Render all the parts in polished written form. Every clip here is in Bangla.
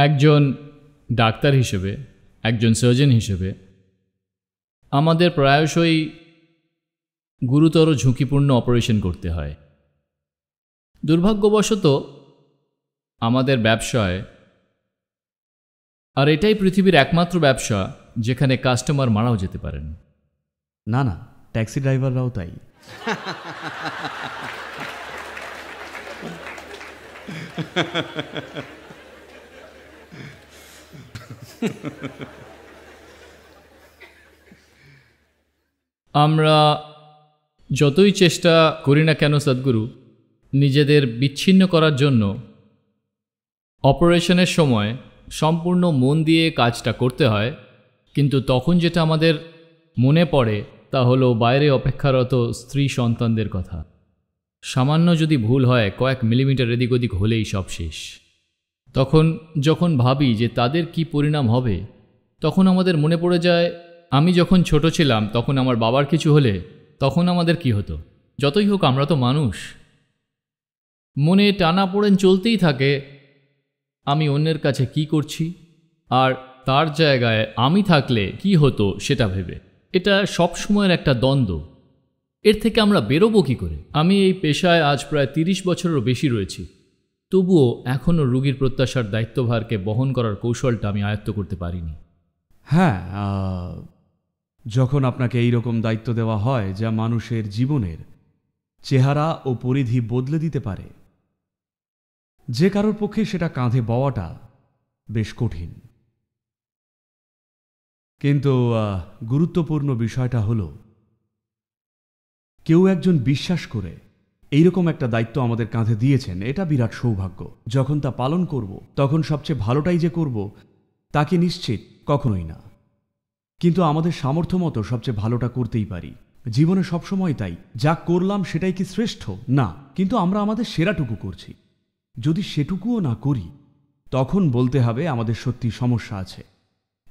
একজন ডাক্তার হিসেবে, একজন সার্জন হিসেবে আমাদের প্রায়শই গুরুতর ঝুঁকিপূর্ণ অপারেশন করতে হয়। দুর্ভাগ্যবশত আমাদের ব্যবসায়, আর এটাই পৃথিবীর একমাত্র ব্যবসা যেখানে কাস্টমার মারাও যেতে পারেন। না না, ট্যাক্সি ড্রাইভাররাও তাই। আমরা যতই চেষ্টা করি না কেন সদ্গুরু, নিজেদের বিচ্ছিন্ন করার জন্য অপারেশনের সময় সম্পূর্ণ মন দিয়ে কাজটা করতে হয়, কিন্তু তখন যেটা আমাদের মনে পড়ে তা হলো বাইরে অপেক্ষারত স্ত্রী সন্তানদের কথা। সামান্য যদি ভুল হয়, কয়েক মিলিমিটার এদিক ওদিক হলেই সব শেষ। তখন যখন ভাবি যে তাদের কি পরিণাম হবে, তখন আমাদের মনে পড়ে যায় আমি যখন ছোট ছিলাম তখন আমার বাবার কিছু হলে তখন আমাদের কি হতো। যতই হোক আমরা তো মানুষ, মনে টানাপোড়েন চলতেই থাকে আমি অন্যের কাছে কি করছি আর তার জায়গায় আমি থাকলে কি হতো সেটা ভেবে। এটা সব সময়ের একটা দ্বন্দ্ব। এর থেকে আমরা বেরোবো কী করে? আমি এই পেশায় আজ প্রায় 30 বছরেরও বেশি রয়েছি, তবুও এখনও রোগীর প্রত্যাশার দায়িত্বভারকে বহন করার কৌশলটা আমি আয়ত্ত করতে পারিনি। হ্যাঁ, যখন আপনাকে এই রকম দায়িত্ব দেওয়া হয় যা মানুষের জীবনের চেহারা ও পরিধি বদলে দিতে পারে, যে কারোর পক্ষে সেটা কাঁধে বওয়াটা বেশ কঠিন। কিন্তু গুরুত্বপূর্ণ বিষয়টা হলো কেউ একজন বিশ্বাস করে এইরকম একটা দায়িত্ব আমাদের কাঁধে দিয়েছেন, এটা বিরাট সৌভাগ্য। যখন তা পালন করব তখন সবচেয়ে ভালোটাই যে করব তা কি নিশ্চিত? কখনোই না। কিন্তু আমাদের সামর্থ্য মতো সবচেয়ে ভালোটা করতেই পারি। জীবনে সবসময় তাই। যা করলাম সেটাই কি শ্রেষ্ঠ? না, কিন্তু আমরা আমাদের সেরাটুকু করছি। যদি সেটুকুও না করি তখন বলতে হবে আমাদের সত্যি সমস্যা আছে।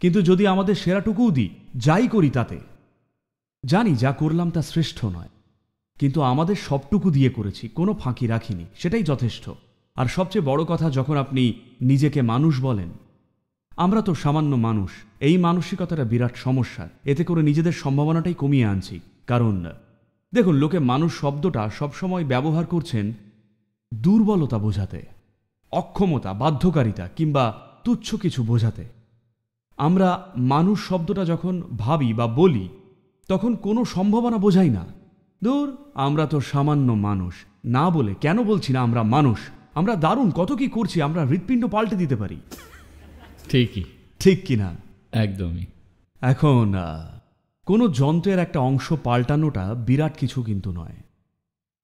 কিন্তু যদি আমাদের সেরাটুকুও দিই, যাই করি তাতে জানি যা করলাম তা শ্রেষ্ঠ নয়, কিন্তু আমাদের সবটুকু দিয়ে করেছি, কোনো ফাঁকি রাখিনি, সেটাই যথেষ্ট। আর সবচেয়ে বড় কথা, যখন আপনি নিজেকে মানুষ বলেন, আমরা তো সামান্য মানুষ, এই মানসিকতাটা বিরাট সমস্যা। এতে করে নিজেদের সম্ভাবনাটাই কমিয়ে আনছি। কারণ দেখুন, লোকে মানুষ শব্দটা সবসময় ব্যবহার করছেন দুর্বলতা বোঝাতে, অক্ষমতা, বাধ্যকারিতা কিংবা তুচ্ছ কিছু বোঝাতে। আমরা মানুষ শব্দটা যখন ভাবি বা বলি তখন কোনো সম্ভাবনা বোঝাই না। দূর, আমরা তো সামান্য মানুষ না বলে কেন বলছি না আমরা মানুষ, আমরা দারুণ কত কি করছি, আমরা হৃৎপিণ্ড পাল্টে দিতে পারি। ঠিকই, ঠিক কিনা? একদমই। এখন কোনো যন্ত্রের একটা অংশ পাল্টানোটা বিরাট কিছু কিন্তু নয়।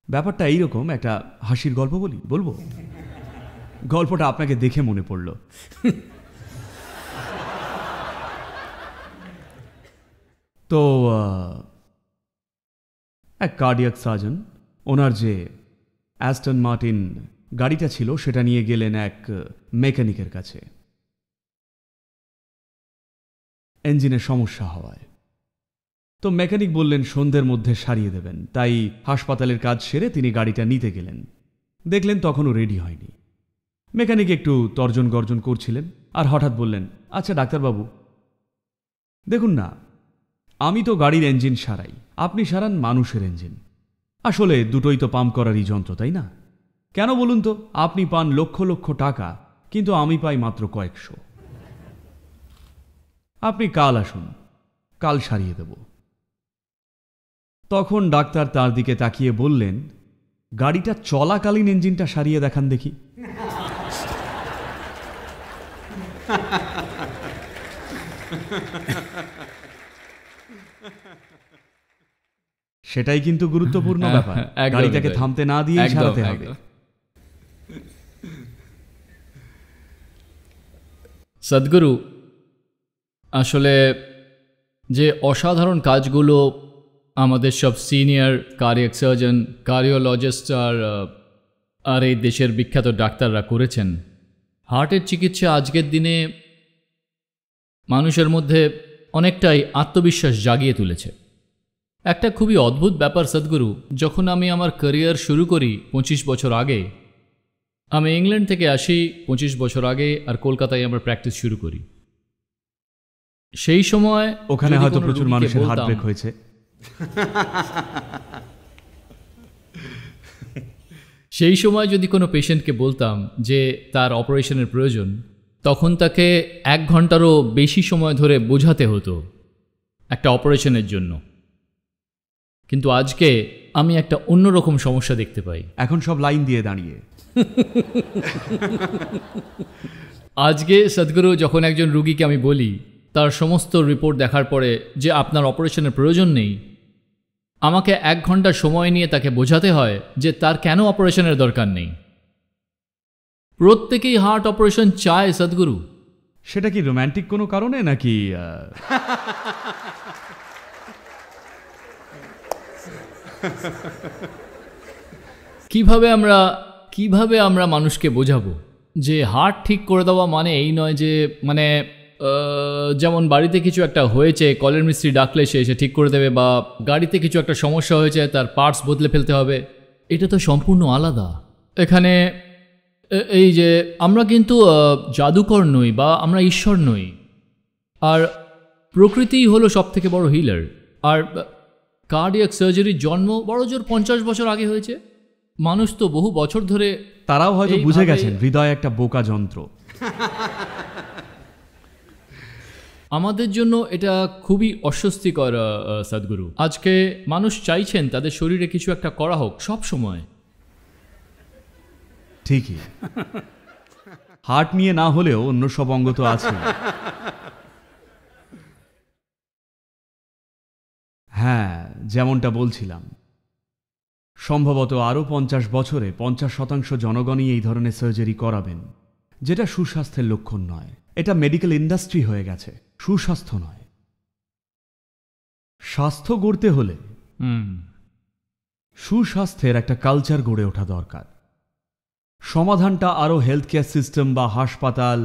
ব্যাপারটা এইরকম, একটা হাসির গল্প বলবো? গল্পটা আপনাকে দেখে মনে পড়ল। তো এক কার্ডিয়াক সার্জন, ওনার যে অ্যাস্টন মার্টিন গাড়িটা ছিল সেটা নিয়ে গেলেন এক মেকানিকের কাছে ইঞ্জিনের সমস্যা হওয়ায়। তো মেকানিক বললেন সন্ধ্যের মধ্যে সারিয়ে দেবেন। তাই হাসপাতালের কাজ সেরে তিনি গাড়িটা নিতে গেলেন। দেখলেন তখনও রেডি হয়নি। মেকানিক একটু তর্জন গর্জন করছিলেন আর হঠাৎ বললেন, আচ্ছা ডাক্তারবাবু, দেখুন না, আমি তো গাড়ির ইঞ্জিন সারাই, আপনি সারান মানুষের ইঞ্জিন। আসলে দুটোই তো পাম্প করারই যন্ত্র, তাই না? কেন বলুন তো? আপনি পান লক্ষ লক্ষ টাকা, কিন্তু আমি পাই মাত্র কয়েকশো। আপনি কাল আসুন, কাল সারিয়ে দেব। তখন ডাক্তার তার দিকে তাকিয়ে বললেন, গাড়িটা চলাকালীন ইঞ্জিনটা সারিয়ে দেখান দেখি। সেটাই কিন্তু গুরুত্বপূর্ণ ব্যাপার। গাড়িটাকে থামতে না দিয়ে সারাতে হবে। সদ্গুরু, আসলে যে অসাধারণ কাজগুলো আমাদের সব সিনিয়র কার্ডিয়াক সার্জন, কার্ডিওলজিস্ট আর এই দেশের বিখ্যাত ডাক্তাররা করেছেন, হার্টের চিকিৎসা আজকের দিনে মানুষের মধ্যে অনেকটাই আত্মবিশ্বাস জাগিয়ে তুলেছে। একটা খুবই অদ্ভুত ব্যাপার সদ্গুরু, যখন আমি আমার ক্যারিয়ার শুরু করি 25 বছর আগে, আমি ইংল্যান্ড থেকে আসি 25 বছর আগে, আর কলকাতায় আমরা প্র্যাকটিস শুরু করি। সেই সময় ওখানে যদি হয়তো কোনো প্রচুর রোগীকে মানুষের হার্ট বলতাম- ব্রেক হয়েছে। সেই সময় যদি কোনো পেশেন্টকে বলতাম যে তার অপারেশনের প্রয়োজন, তখন তাকে 1 ঘন্টারও বেশি সময় ধরে বোঝাতে হতো একটা অপারেশনের জন্য। কিন্তু আজকে আমি একটা অন্যরকম সমস্যা দেখতে পাই। এখন সব লাইন দিয়ে দাঁড়িয়ে। আজকে সদ্গুরু, যখন একজন রুগীকে আমি বলি তার সমস্ত রিপোর্ট দেখার পরে যে আপনার অপারেশনের প্রয়োজন নেই, আমাকে 1 ঘন্টা সময় নিয়ে তাকে বোঝাতে হয় যে তার কেন অপারেশনের দরকার নেই। প্রত্যেকেই হার্ট অপারেশন চায় সদ্গুরু। সেটা কি রোম্যান্টিক কোনো কারণে নাকি কিভাবে আমরা মানুষকে বোঝাবো যে হার্ট ঠিক করে দেওয়া মানে এই নয় যে যেমন বাড়িতে কিছু একটা হয়েছে, কলের মিস্ত্রি ডাকলে সে এসে ঠিক করে দেবে, বা গাড়িতে কিছু একটা সমস্যা হয়েছে তার পার্টস বদলে ফেলতে হবে। এটা তো সম্পূর্ণ আলাদা। এখানে এই যে আমরা কিন্তু জাদুকর নই বা আমরা ঈশ্বর নই, আর প্রকৃতিই হলো সবথেকে বড় হিলার। আর কার্ডিয়াক সার্জারির জন্ম বড়জোর 50 বছর আগে হয়েছে। মানুষ তো বহু বছর ধরে তারাও হয়তো বুঝে গেছেন হৃদয় একটা বোকা যন্ত্র। আমাদের জন্য এটা খুবই অস্বস্তিকর সদ্গুরু। আজকে মানুষ চাইছেন তাদের শরীরে কিছু একটা করা হোক সব সময়। ঠিকই, হার্ট নিয়ে না হলেও অন্য সব অঙ্গ তো আছে। হ্যাঁ, যেমনটা বলছিলাম, সম্ভবত আরও 50 বছরে 50% জনগণই এই ধরনের সার্জারি করাবেন, যেটা সুস্বাস্থ্যের লক্ষণ নয়। এটা মেডিকেল ইন্ডাস্ট্রি হয়ে গেছে, সুস্বাস্থ্য নয়। স্বাস্থ্য গড়তে হলে সুস্বাস্থ্যের একটা কালচার গড়ে ওঠা দরকার। সমাধানটা আরও হেলথ কেয়ার সিস্টেম বা হাসপাতাল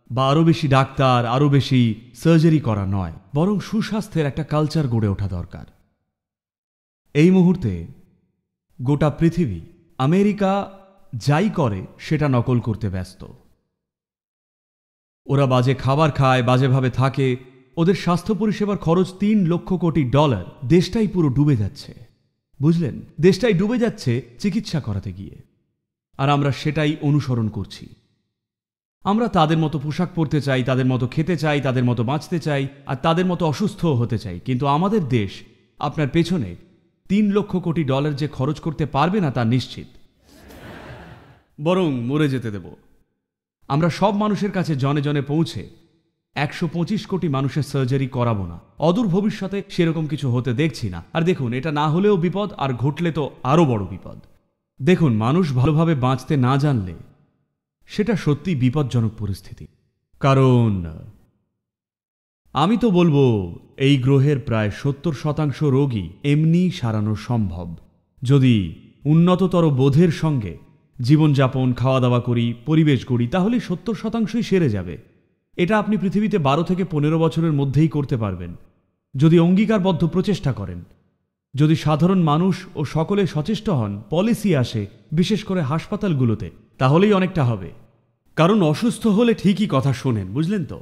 বা আরও বেশি ডাক্তার, আরও বেশি সার্জারি করা নয়, বরং সুস্বাস্থ্যের একটা কালচার গড়ে ওঠা দরকার। এই মুহূর্তে গোটা পৃথিবী, আমেরিকা যাই করে সেটা নকল করতে ব্যস্ত। ওরা বাজে খাবার খায়, বাজেভাবে থাকে, ওদের স্বাস্থ্য পরিষেবার খরচ $3 লক্ষ কোটি। দেশটাই পুরো ডুবে যাচ্ছে, বুঝলেন? দেশটাই ডুবে যাচ্ছে চিকিৎসা করাতে গিয়ে, আর আমরা সেটাই অনুসরণ করছি। আমরা তাদের মতো পোশাক পরতে চাই, তাদের মতো খেতে চাই, তাদের মতো বাঁচতে চাই, আর তাদের মতো অসুস্থ হতে চাই। কিন্তু আমাদের দেশ আপনার পেছনে $3 লক্ষ কোটি যে খরচ করতে পারবে না তা নিশ্চিত, বরং মরে যেতে দেব। আমরা সব মানুষের কাছে জনে জনে পৌঁছে 125 কোটি মানুষের সার্জারি করাবো না। অদূর ভবিষ্যতে সেরকম কিছু হতে দেখছি না। আর দেখুন, এটা না হলেও বিপদ, আর ঘটলে তো আরও বড় বিপদ। দেখুন, মানুষ ভালোভাবে বাঁচতে না জানলে সেটা সত্যি বিপজ্জনক পরিস্থিতি। কারণ আমি তো বলবো এই গ্রহের প্রায় 70% রোগী এমনি সারানো সম্ভব, যদি উন্নততর বোধের সঙ্গে জীবনযাপন, খাওয়া দাওয়া করি, পরিবেশ গড়ি, তাহলে 70%ই সেরে যাবে। এটা আপনি পৃথিবীতে 12 থেকে 15 বছরের মধ্যেই করতে পারবেন, যদি অঙ্গীকারবদ্ধ প্রচেষ্টা করেন, যদি সাধারণ মানুষ ও সকলে সচেষ্ট হন, পলিসি আসে বিশেষ করে হাসপাতালগুলোতে, তাহলেই অনেকটা হবে। কারণ অসুস্থ হলে ঠিকই কথা শোনেন, বুঝলেন তো?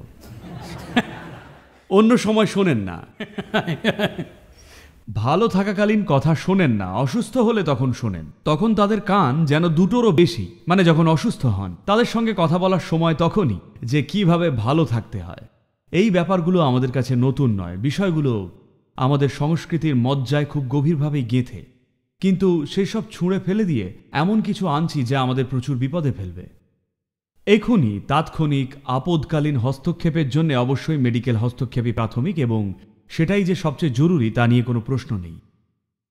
অন্য সময় শোনেন না। ভালো থাকাকালীন কথা শোনেন না, অসুস্থ হলে তখন শোনেন। তখন তাদের কান যেন দুটোরও বেশি, মানে যখন অসুস্থ হন তাদের সঙ্গে কথা বলার সময় তখনই, যে কিভাবে ভালো থাকতে হয়। এই ব্যাপারগুলো আমাদের কাছে নতুন নয়, বিষয়গুলো আমাদের সংস্কৃতির মজ্জায় খুব গভীরভাবেই গেঁথে। কিন্তু সেসব ছুঁড়ে ফেলে দিয়ে এমন কিছু আনছি যা আমাদের প্রচুর বিপদে ফেলবে। এখনই তাৎক্ষণিক আপদকালীন হস্তক্ষেপের জন্য অবশ্যই মেডিকেল হস্তক্ষেপই প্রাথমিক, এবং সেটাই যে সবচেয়ে জরুরি তা নিয়ে কোনো প্রশ্ন নেই।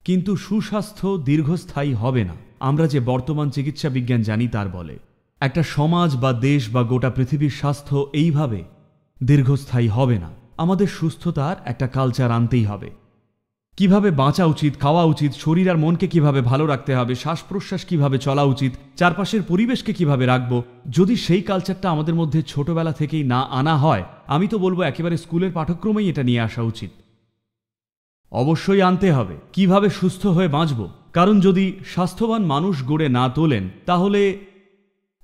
কিন্তু সুস্বাস্থ্য দীর্ঘস্থায়ী হবে না আমরা যে বর্তমান চিকিৎসা বিজ্ঞান জানি তার বলে। একটা সমাজ বা দেশ বা গোটা পৃথিবীর স্বাস্থ্য এইভাবে দীর্ঘস্থায়ী হবে না। আমাদের সুস্থতার একটা কালচার আনতেই হবে। কিভাবে বাঁচা উচিত, খাওয়া উচিত, শরীর আর মনকে কিভাবে ভালো রাখতে হবে, শ্বাস প্রশ্বাস কিভাবে চলা উচিত, চারপাশের পরিবেশকে কিভাবে রাখবো, যদি সেই কালচারটা আমাদের মধ্যে ছোটবেলা থেকেই না আনা হয়, আমি তো বলবো একেবারে স্কুলের পাঠ্যক্রমেই এটা নিয়ে আসা উচিত। অবশ্যই আনতে হবে কিভাবে সুস্থ হয়ে বাঁচব, কারণ যদি স্বাস্থ্যবান মানুষ গড়ে না তোলেন তাহলে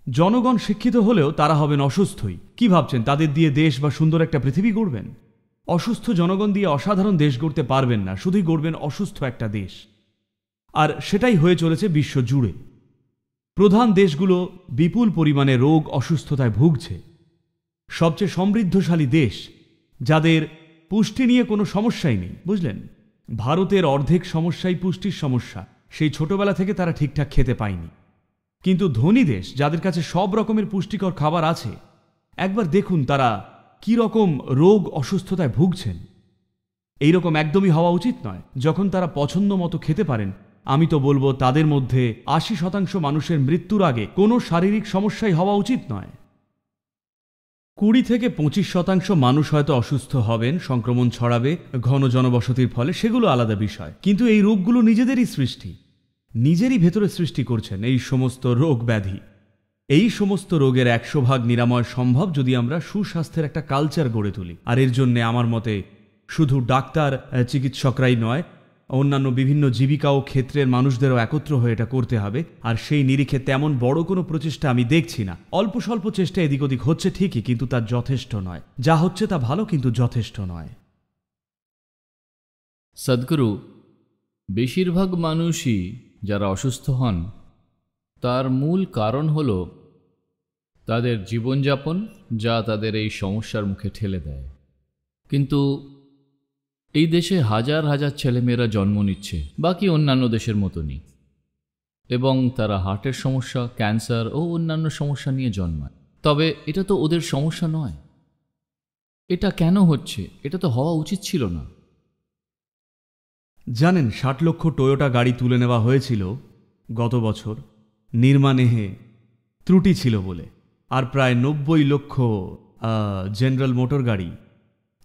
জনগণ শিক্ষিত হলেও তারা হবেন অসুস্থই। কি ভাবছেন তাদের দিয়ে দেশ বা সুন্দর একটা পৃথিবী গড়বেন? অসুস্থ জনগণ দিয়ে অসাধারণ দেশ গড়তে পারবেন না, শুধুই গড়বেন অসুস্থ একটা দেশ। আর সেটাই হয়ে চলেছে বিশ্ব জুড়ে। প্রধান দেশগুলো বিপুল পরিমাণে রোগ অসুস্থতায় ভুগছে। সবচেয়ে সমৃদ্ধশালী দেশ, যাদের পুষ্টি নিয়ে কোনো সমস্যাই নেই, বুঝলেন? ভারতের অর্ধেক সমস্যাই পুষ্টির সমস্যা। সেই ছোটবেলা থেকে তারা ঠিকঠাক খেতে পায়নি। কিন্তু ধনী দেশ, যাদের কাছে সব রকমের পুষ্টিকর খাবার আছে, একবার দেখুন তারা কি রকম রোগ অসুস্থতায় ভুগছেন। এইরকম একদমই হওয়া উচিত নয়। যখন তারা পছন্দ মতো খেতে পারেন, আমি তো বলবো তাদের মধ্যে ৮০% মানুষের মৃত্যুর আগে কোনো শারীরিক সমস্যাই হওয়া উচিত নয়। ২০ থেকে ২৫% মানুষ হয়তো অসুস্থ হবেন, সংক্রমণ ছড়াবে ঘন জনবসতির ফলে, সেগুলো আলাদা বিষয়। কিন্তু এই রোগগুলো নিজেদেরই সৃষ্টি, নিজেরই ভেতরে সৃষ্টি করছেন এই সমস্ত রোগ ব্যাধি। এই সমস্ত রোগের ১০০% নিরাময় সম্ভব যদি আমরা সুস্বাস্থ্যের একটা কালচার গড়ে তুলি। আর এর জন্যে আমার মতে শুধু ডাক্তার চিকিৎসকরাই নয়, অন্যান্য বিভিন্ন জীবিকা ও ক্ষেত্রের মানুষদেরও একত্র হয়ে এটা করতে হবে। আর সেই নিরিখে তেমন বড় কোনো প্রচেষ্টা আমি দেখছি না। অল্প স্বল্প চেষ্টা এদিক ওদিক হচ্ছে ঠিকই, কিন্তু তা যথেষ্ট নয়। যা হচ্ছে তা ভালো, কিন্তু যথেষ্ট নয়। সদ্গুরু, বেশিরভাগ মানুষই যারা অসুস্থ হন, তার মূল কারণ হল তাদের জীবনযাপন, যা তাদের এই সমস্যার মুখে ঠেলে দেয়। কিন্তু এই দেশে হাজার হাজার ছেলেমেয়েরা জন্ম নিচ্ছে বাকি অন্যান্য দেশের মতনই, এবং তারা হার্টের সমস্যা, ক্যান্সার ও অন্যান্য সমস্যা নিয়ে জন্মায়। তবে এটা তো ওদের সমস্যা নয়। এটা কেন হচ্ছে? এটা তো হওয়া উচিত ছিল না। জানেন, ৬০ লক্ষ টয়োটা গাড়ি তুলে নেওয়া হয়েছিল গত বছর নির্মাণে ত্রুটি ছিল বলে, আর প্রায় ৯০ লক্ষ জেনারেল মোটর গাড়ি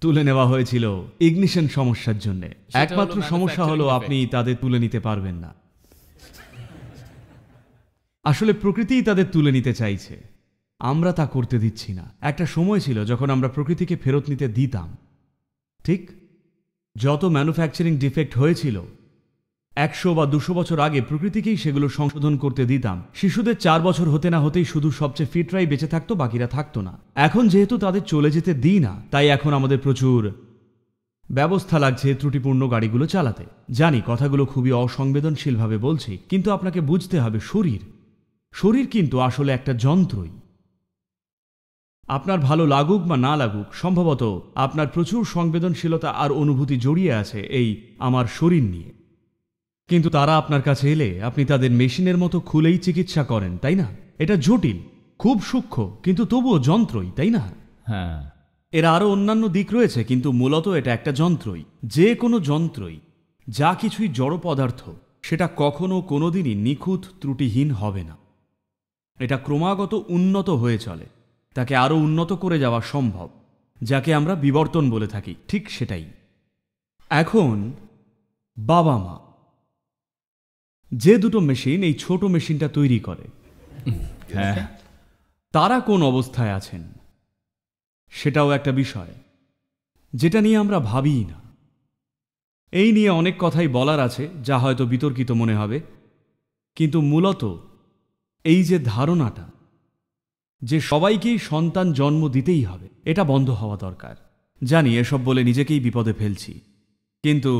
তুলে নেওয়া হয়েছিল ইগনিশন সমস্যার জন্য। একমাত্র সমস্যা হলো আপনি তাদের তুলে নিতে পারবেন না। আসলে প্রকৃতিই তাদের তুলে নিতে চাইছে, আমরা তা করতে দিচ্ছি না। একটা সময় ছিল যখন আমরা প্রকৃতিকে ফেরত নিতে দিতাম। ঠিক যত ম্যানুফ্যাকচারিং ডিফেক্ট হয়েছিল ১০০ বা ২০০ বছর আগে, প্রকৃতিকেই সেগুলো সংশোধন করতে দিতাম। শিশুদের ৪ বছর হতে না হতেই শুধু সবচেয়ে ফিটরাই বেঁচে থাকতো, বাকিরা থাকতো না। এখন যেহেতু তাদের চলে যেতে দিই না, তাই এখন আমাদের প্রচুর ব্যবস্থা লাগছে ত্রুটিপূর্ণ গাড়িগুলো চালাতে। জানি কথাগুলো খুবই অসংবেদনশীলভাবে বলছি, কিন্তু আপনাকে বুঝতে হবে শরীর কিন্তু আসলে একটা যন্ত্রই। আপনার ভালো লাগুক বা না লাগুক, সম্ভবত আপনার প্রচুর সংবেদনশীলতা আর অনুভূতি জড়িয়ে আছে এই আমার শরীর নিয়ে। কিন্তু তারা আপনার কাছে এলে আপনি তাদের মেশিনের মতো খুলেই চিকিৎসা করেন, তাই না? এটা জটিল, খুব সূক্ষ্ম, কিন্তু তবুও যন্ত্রই, তাই না? হ্যাঁ, এর আরও অন্যান্য দিক রয়েছে, কিন্তু মূলত এটা একটা যন্ত্রই। যে কোনো যন্ত্রই, যা কিছুই জড় পদার্থ, সেটা কখনো কোনোদিনই নিখুঁত ত্রুটিহীন হবে না। এটা ক্রমাগত উন্নত হয়ে চলে, তাকে আরও উন্নত করে যাওয়া সম্ভব, যাকে আমরা বিবর্তন বলে থাকি। ঠিক সেটাই। এখন বাবা মা যে দুটো মেশিন এই ছোট মেশিনটা তৈরি করে, হ্যাঁ, তারা কোন অবস্থায় আছেন সেটাও একটা বিষয়, যেটা নিয়ে আমরা ভাবিই না। এই নিয়ে অনেক কথাই বলার আছে, যা হয়তো বিতর্কিত মনে হবে, কিন্তু মূলত এই যে ধারণাটা যে সবাইকেই সন্তান জন্ম দিতেই হবে, এটা বন্ধ হওয়া দরকার। জানি এসব বলে নিজেকেই বিপদে ফেলছি, কিন্তু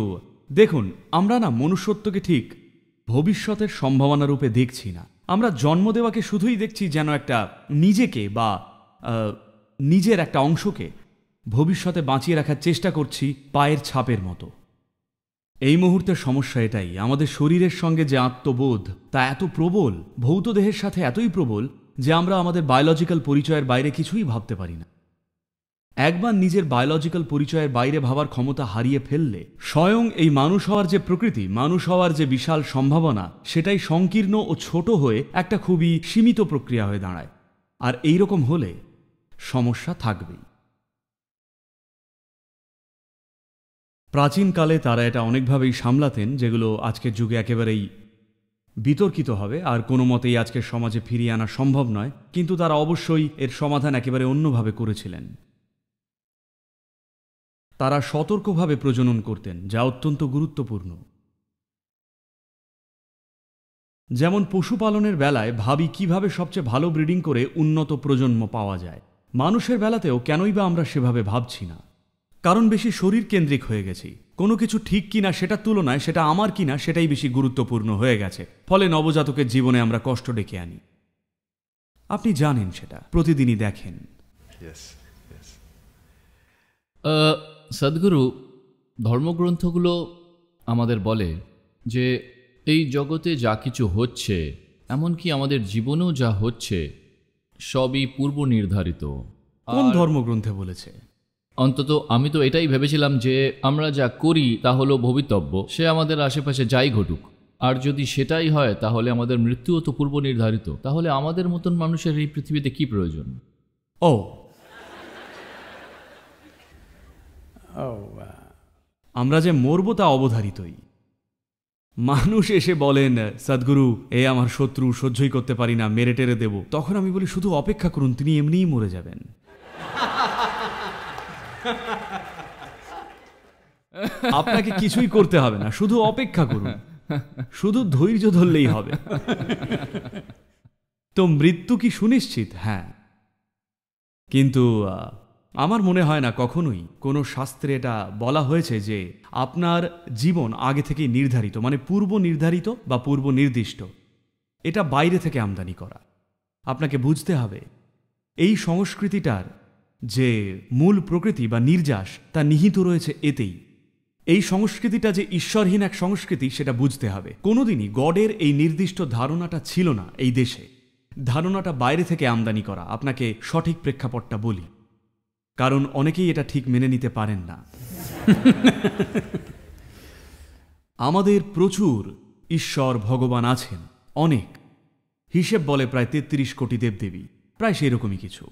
দেখুন, আমরা না মনুষ্যত্বকে ঠিক ভবিষ্যতের সম্ভাবনা রূপে দেখছি না। আমরা জন্ম দেওয়াকে শুধুই দেখছি যেন একটা নিজেকে বা নিজের একটা অংশকে ভবিষ্যতে বাঁচিয়ে রাখার চেষ্টা করছি পায়ের ছাপের মতো। এই মুহূর্তের সমস্যা এটাই, আমাদের শরীরের সঙ্গে যে আত্মবোধ তা এত প্রবল, ভৌত দেহের সাথে এতই প্রবল যে আমরা আমাদের বায়োলজিক্যাল পরিচয়ের বাইরে কিছুই ভাবতে পারি না। একবার নিজের বায়োলজিক্যাল পরিচয়ের বাইরে ভাবার ক্ষমতা হারিয়ে ফেললে স্বয়ং এই মানুষ হওয়ার যে প্রকৃতি, মানুষ হওয়ার যে বিশাল সম্ভাবনা, সেটাই সংকীর্ণ ও ছোট হয়ে একটা খুবই সীমিত প্রক্রিয়া হয়ে দাঁড়ায়। আর এই রকম হলে সমস্যা থাকবেই। প্রাচীনকালে তারা এটা অনেকভাবেই সামলাতেন, যেগুলো আজকের যুগে একেবারেই বিতর্কিত হবে আর কোনো মতেই আজকের সমাজে ফিরিয়ে আনা সম্ভব নয়। কিন্তু তারা অবশ্যই এর সমাধান একেবারে অন্যভাবে করেছিলেন। তারা সতর্কভাবে প্রজনন করতেন, যা অত্যন্ত গুরুত্বপূর্ণ। যেমন পশুপালনের বেলায় ভাবি কিভাবে সবচেয়ে ভালো ব্রিডিং করে উন্নত প্রজন্ম পাওয়া যায়, মানুষের বেলাতেও কেনই বা আমরা সেভাবে ভাবছি না? কারণ বেশি শরীর কেন্দ্রিক হয়ে গেছি। কোনো কিছু ঠিক কিনা সেটার তুলনায় সেটা আমার কিনা সেটাই বেশি গুরুত্বপূর্ণ হয়ে গেছে। ফলে নবজাতকের জীবনে আমরা কষ্ট ডেকে আনি। আপনি জানেন সেটা, প্রতিদিনই দেখেন। Yes, yes. সদ্গুরু, ধর্মগ্রন্থগুলো আমাদের বলে যে এই জগতে যা কিছু হচ্ছে, এমনকি আমাদের জীবনেও যা হচ্ছে, সবই পূর্ব নির্ধারিত। কোন ধর্মগ্রন্থে বলেছে? অন্তত আমি তো এটাই ভেবেছিলাম যে আমরা যা করি তা হলো ভবিতব্য, সে আমাদের আশেপাশে যাই ঘটুক। আর যদি সেটাই হয় তাহলে আমাদের মৃত্যুও তো পূর্ব নির্ধারিত। তাহলে আমাদের মতন মানুষের এই পৃথিবীতে কি প্রয়োজন? ও, আমরা যে মরব তা অবধারিতই। মানুষ এসে বলেন, সদ্গুরু এ আমার শত্রু, সহ্যই করতে পারি না, মেরে টেরে দেব। তখন আমি বলি শুধু অপেক্ষা করুন, তিনি এমনিই মরে যাবেন। আপনাকে কিছুই করতে হবে না, শুধু অপেক্ষা করুন, শুধু ধৈর্য ধরলেই হবে। তো মৃত্যু কি সুনিশ্চিত? হ্যাঁ, কিন্তু আমার মনে হয় না কখনোই কোনো শাস্ত্রে এটা বলা হয়েছে যে আপনার জীবন আগে থেকেই নির্ধারিত, মানে পূর্ব নির্ধারিত বা পূর্ব নির্দিষ্ট। এটা বাইরে থেকে আমদানি করা। আপনাকে বুঝতে হবে এই সংস্কৃতিটার যে মূল প্রকৃতি বা নির্যাস তা নিহিত রয়েছে এতেই। এই সংস্কৃতিটা যে ঈশ্বরহীন এক সংস্কৃতি সেটা বুঝতে হবে। কোনোদিনই গডের এই নির্দিষ্ট ধারণাটা ছিল না এই দেশে। ধারণাটা বাইরে থেকে আমদানি করা। আপনাকে সঠিক প্রেক্ষাপটটা বলি, কারণ অনেকেই এটা ঠিক মেনে নিতে পারেন না। আমাদের প্রচুর ঈশ্বর ভগবান আছেন, অনেক। হিসেব বলে প্রায় ৩৩ কোটি দেবদেবী, প্রায় সেই রকমই কিছু।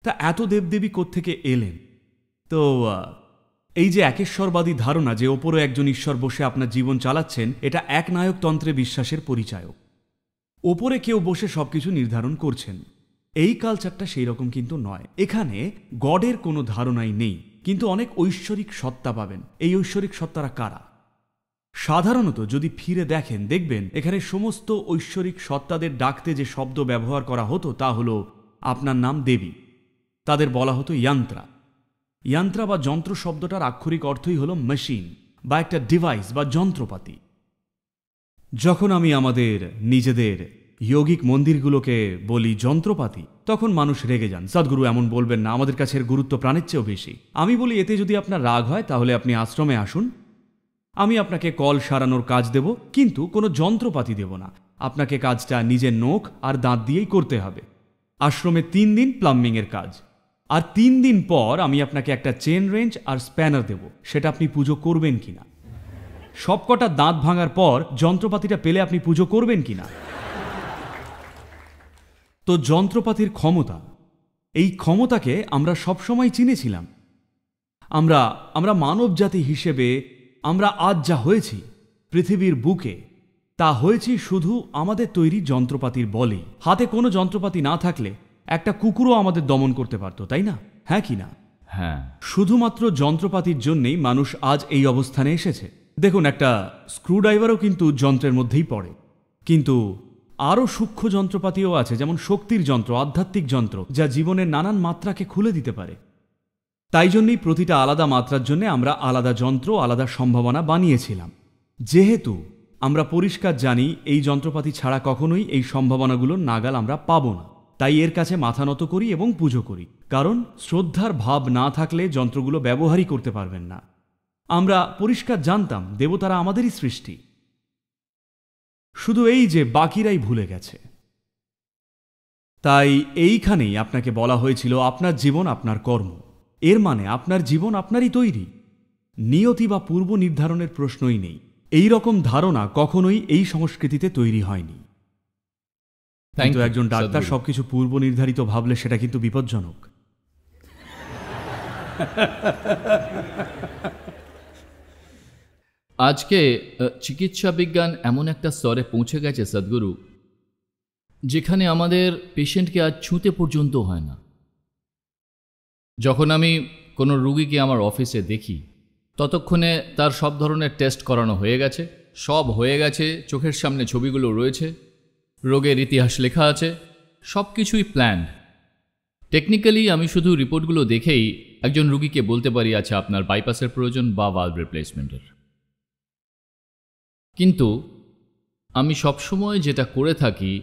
তা এত দেবদেবী কোত্থেকে এলেন? তো এই যে একেশ্বরবাদী ধারণা যে ওপরে একজন ঈশ্বর বসে আপনার জীবন চালাচ্ছেন, এটা একনায়কতন্ত্রে বিশ্বাসের পরিচায়ক। ওপরে কেউ বসে সবকিছু নির্ধারণ করছেন, এই কালচারটা সেই রকম কিন্তু নয়। এখানে গডের কোনো ধারণাই নেই, কিন্তু অনেক ঐশ্বরিক সত্তা পাবেন। এই ঐশ্বরিক সত্তারা কারা? সাধারণত যদি ফিরে দেখেন দেখবেন এখানে সমস্ত ঐশ্বরিক সত্তাদের ডাকতে যে শব্দ ব্যবহার করা হতো তা হলো আপনার নাম দেবী। তাদের বলা হতো যন্ত্রা। যন্ত্রা বা যন্ত্র শব্দটার আক্ষরিক অর্থই হলো মেশিন বা একটা ডিভাইস বা যন্ত্রপাতি। যখন আমি আমাদের নিজেদের যৌগিক মন্দিরগুলোকে বলি যন্ত্রপাতি, তখন মানুষ রেগে যান। সদ্গুরু এমন বলবেন না, আমাদের কাছে এর গুরুত্ব প্রাণের চেয়েও বেশি। আমি বলি এতে যদি আপনার রাগ হয় তাহলে আপনি আশ্রমে আসুন, আমি আপনাকে কল সারানোর কাজ দেব, কিন্তু কোনো যন্ত্রপাতি দেব না। আপনাকে কাজটা নিজের নখ আর দাঁত দিয়েই করতে হবে। আশ্রমে 3 দিন প্লাম্বিংয়ের কাজ, আর 3 দিন পর আমি আপনাকে একটা চেন রেঞ্চ আর স্প্যানার দেব, সেটা আপনি পুজো করবেন কিনা। সবকটা দাঁত ভাঙার পর যন্ত্রপাতিটা পেলে আপনি পুজো করবেন কিনা। তো যন্ত্রপাতির ক্ষমতা, এই ক্ষমতাকে আমরা সবসময় চিনেছিলাম। আমরা মানব জাতি হিসেবে আমরা আজ যা হয়েছি পৃথিবীর বুকে, তা হয়েছি শুধু আমাদের তৈরি যন্ত্রপাতির বলেই। হাতে কোনো যন্ত্রপাতি না থাকলে একটা কুকুরও আমাদের দমন করতে পারত, তাই না? হ্যাঁ কি না? হ্যাঁ। শুধুমাত্র যন্ত্রপাতির জন্যেই মানুষ আজ এই অবস্থানে এসেছে। দেখুন, একটা স্ক্রুড্রাইভারও কিন্তু যন্ত্রের মধ্যেই পড়ে। কিন্তু আরও সূক্ষ্ম যন্ত্রপাতিও আছে, যেমন শক্তির যন্ত্র, আধ্যাত্মিক যন্ত্র, যা জীবনের নানান মাত্রাকে খুলে দিতে পারে। তাই জন্যই প্রতিটা আলাদা মাত্রার জন্য আমরা আলাদা যন্ত্র, আলাদা সম্ভাবনা বানিয়েছিলাম। যেহেতু আমরা পরিষ্কার জানি এই যন্ত্রপাতি ছাড়া কখনোই এই সম্ভাবনাগুলোর নাগাল আমরা পাবো না, তাই এর কাছে মাথা নত করি এবং পুজো করি। কারণ শ্রদ্ধার ভাব না থাকলে যন্ত্রগুলো ব্যবহারই করতে পারবেন না। আমরা পরিষ্কার জানতাম দেবতারা আমাদেরই সৃষ্টি, শুধু এই যে বাকিরাই ভুলে গেছে। তাই এইখানেই আপনাকে বলা হয়েছিল আপনার জীবন আপনার কর্ম। এর মানে আপনার জীবন আপনারই তৈরি, নিয়তি বা পূর্ব নির্ধারণের প্রশ্নই নেই। এই রকম ধারণা কখনোই এই সংস্কৃতিতে তৈরি হয়নি। কিন্তু একজন ডাক্তার সবকিছু পূর্ব নির্ধারিত ভাবলে সেটা কিন্তু বিপজ্জনক। আজকে চিকিৎসা বিজ্ঞান এমন একটা স্তরে পৌঁছে গেছে সদ্গুরু, যেখানে আমাদের পেশেন্টকে আজ ছুঁতে পর্যন্ত হয় না। যখন আমি কোনো রুগীকে আমার অফিসে দেখি, ততক্ষণে তার সব ধরনের টেস্ট করানো হয়ে গেছে, সব হয়ে গেছে, চোখের সামনে ছবিগুলো রয়েছে, রোগের ইতিহাস লেখা আছে, সব কিছুই প্ল্যান্ড। টেকনিক্যালি আমি শুধু রিপোর্টগুলো দেখেই একজন রুগীকে বলতে পারি আচ্ছা আপনার বাইপাসের প্রয়োজন বা ভালভ রিপ্লেসমেন্টের। কিন্তু আমি সবসময় যেটা করে থাকি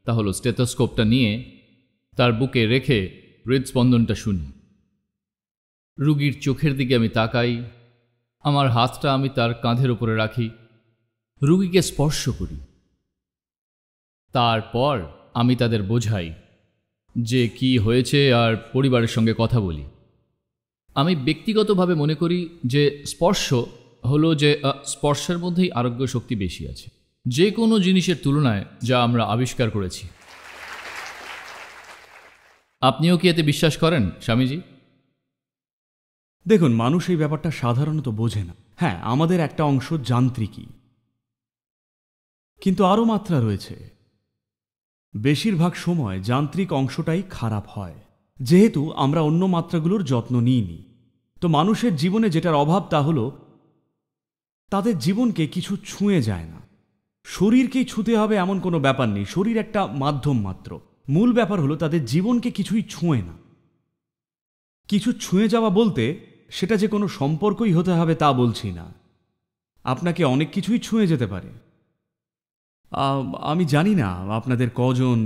তা হলো স্টেথোস্কোপটা নিয়ে তার বুকে রেখে হৃদস্পন্দনটা শুনি। রুগীর চোখের দিকে আমি তাকাই, আমার হাতটা আমি তার কাঁধের উপরে রাখি, রুগীকে স্পর্শ করি। তারপর আমি তাদের বোঝাই যে কি হয়েছে আর পরিবারের সঙ্গে কথা বলি। আমি ব্যক্তিগতভাবে মনে করি যে স্পর্শ হলো যে স্পর্শের মধ্যেই আরোগ্য শক্তি বেশি আছে যে কোনো জিনিসের তুলনায় যা আমরা আবিষ্কার করেছি। আপনিও কি এতে বিশ্বাস করেন স্বামীজি? দেখুন, মানুষ এই ব্যাপারটা সাধারণত বোঝে না। হ্যাঁ, আমাদের একটা অংশ যান্ত্রিকী, কিন্তু আরও মাত্রা রয়েছে। বেশিরভাগ সময় যান্ত্রিক অংশটাই খারাপ হয়, যেহেতু আমরা অন্য মাত্রাগুলোর যত্ন নিইনি। তো মানুষের জীবনে যেটার অভাব তা হলো তাদের জীবনকে কিছু ছুঁয়ে যায় না। শরীরকেই ছুঁতে হবে এমন কোনো ব্যাপার নেই, শরীর একটা মাধ্যম মাত্র। মূল ব্যাপার হলো তাদের জীবনকে কিছুই ছুঁয়ে না। কিছু ছুঁয়ে যাওয়া বলতে সেটা যে কোনো সম্পর্কই হতে হবে তা বলছি না, আপনাকে অনেক কিছুই ছুঁয়ে যেতে পারে। আমি জানি না আপনাদের কজন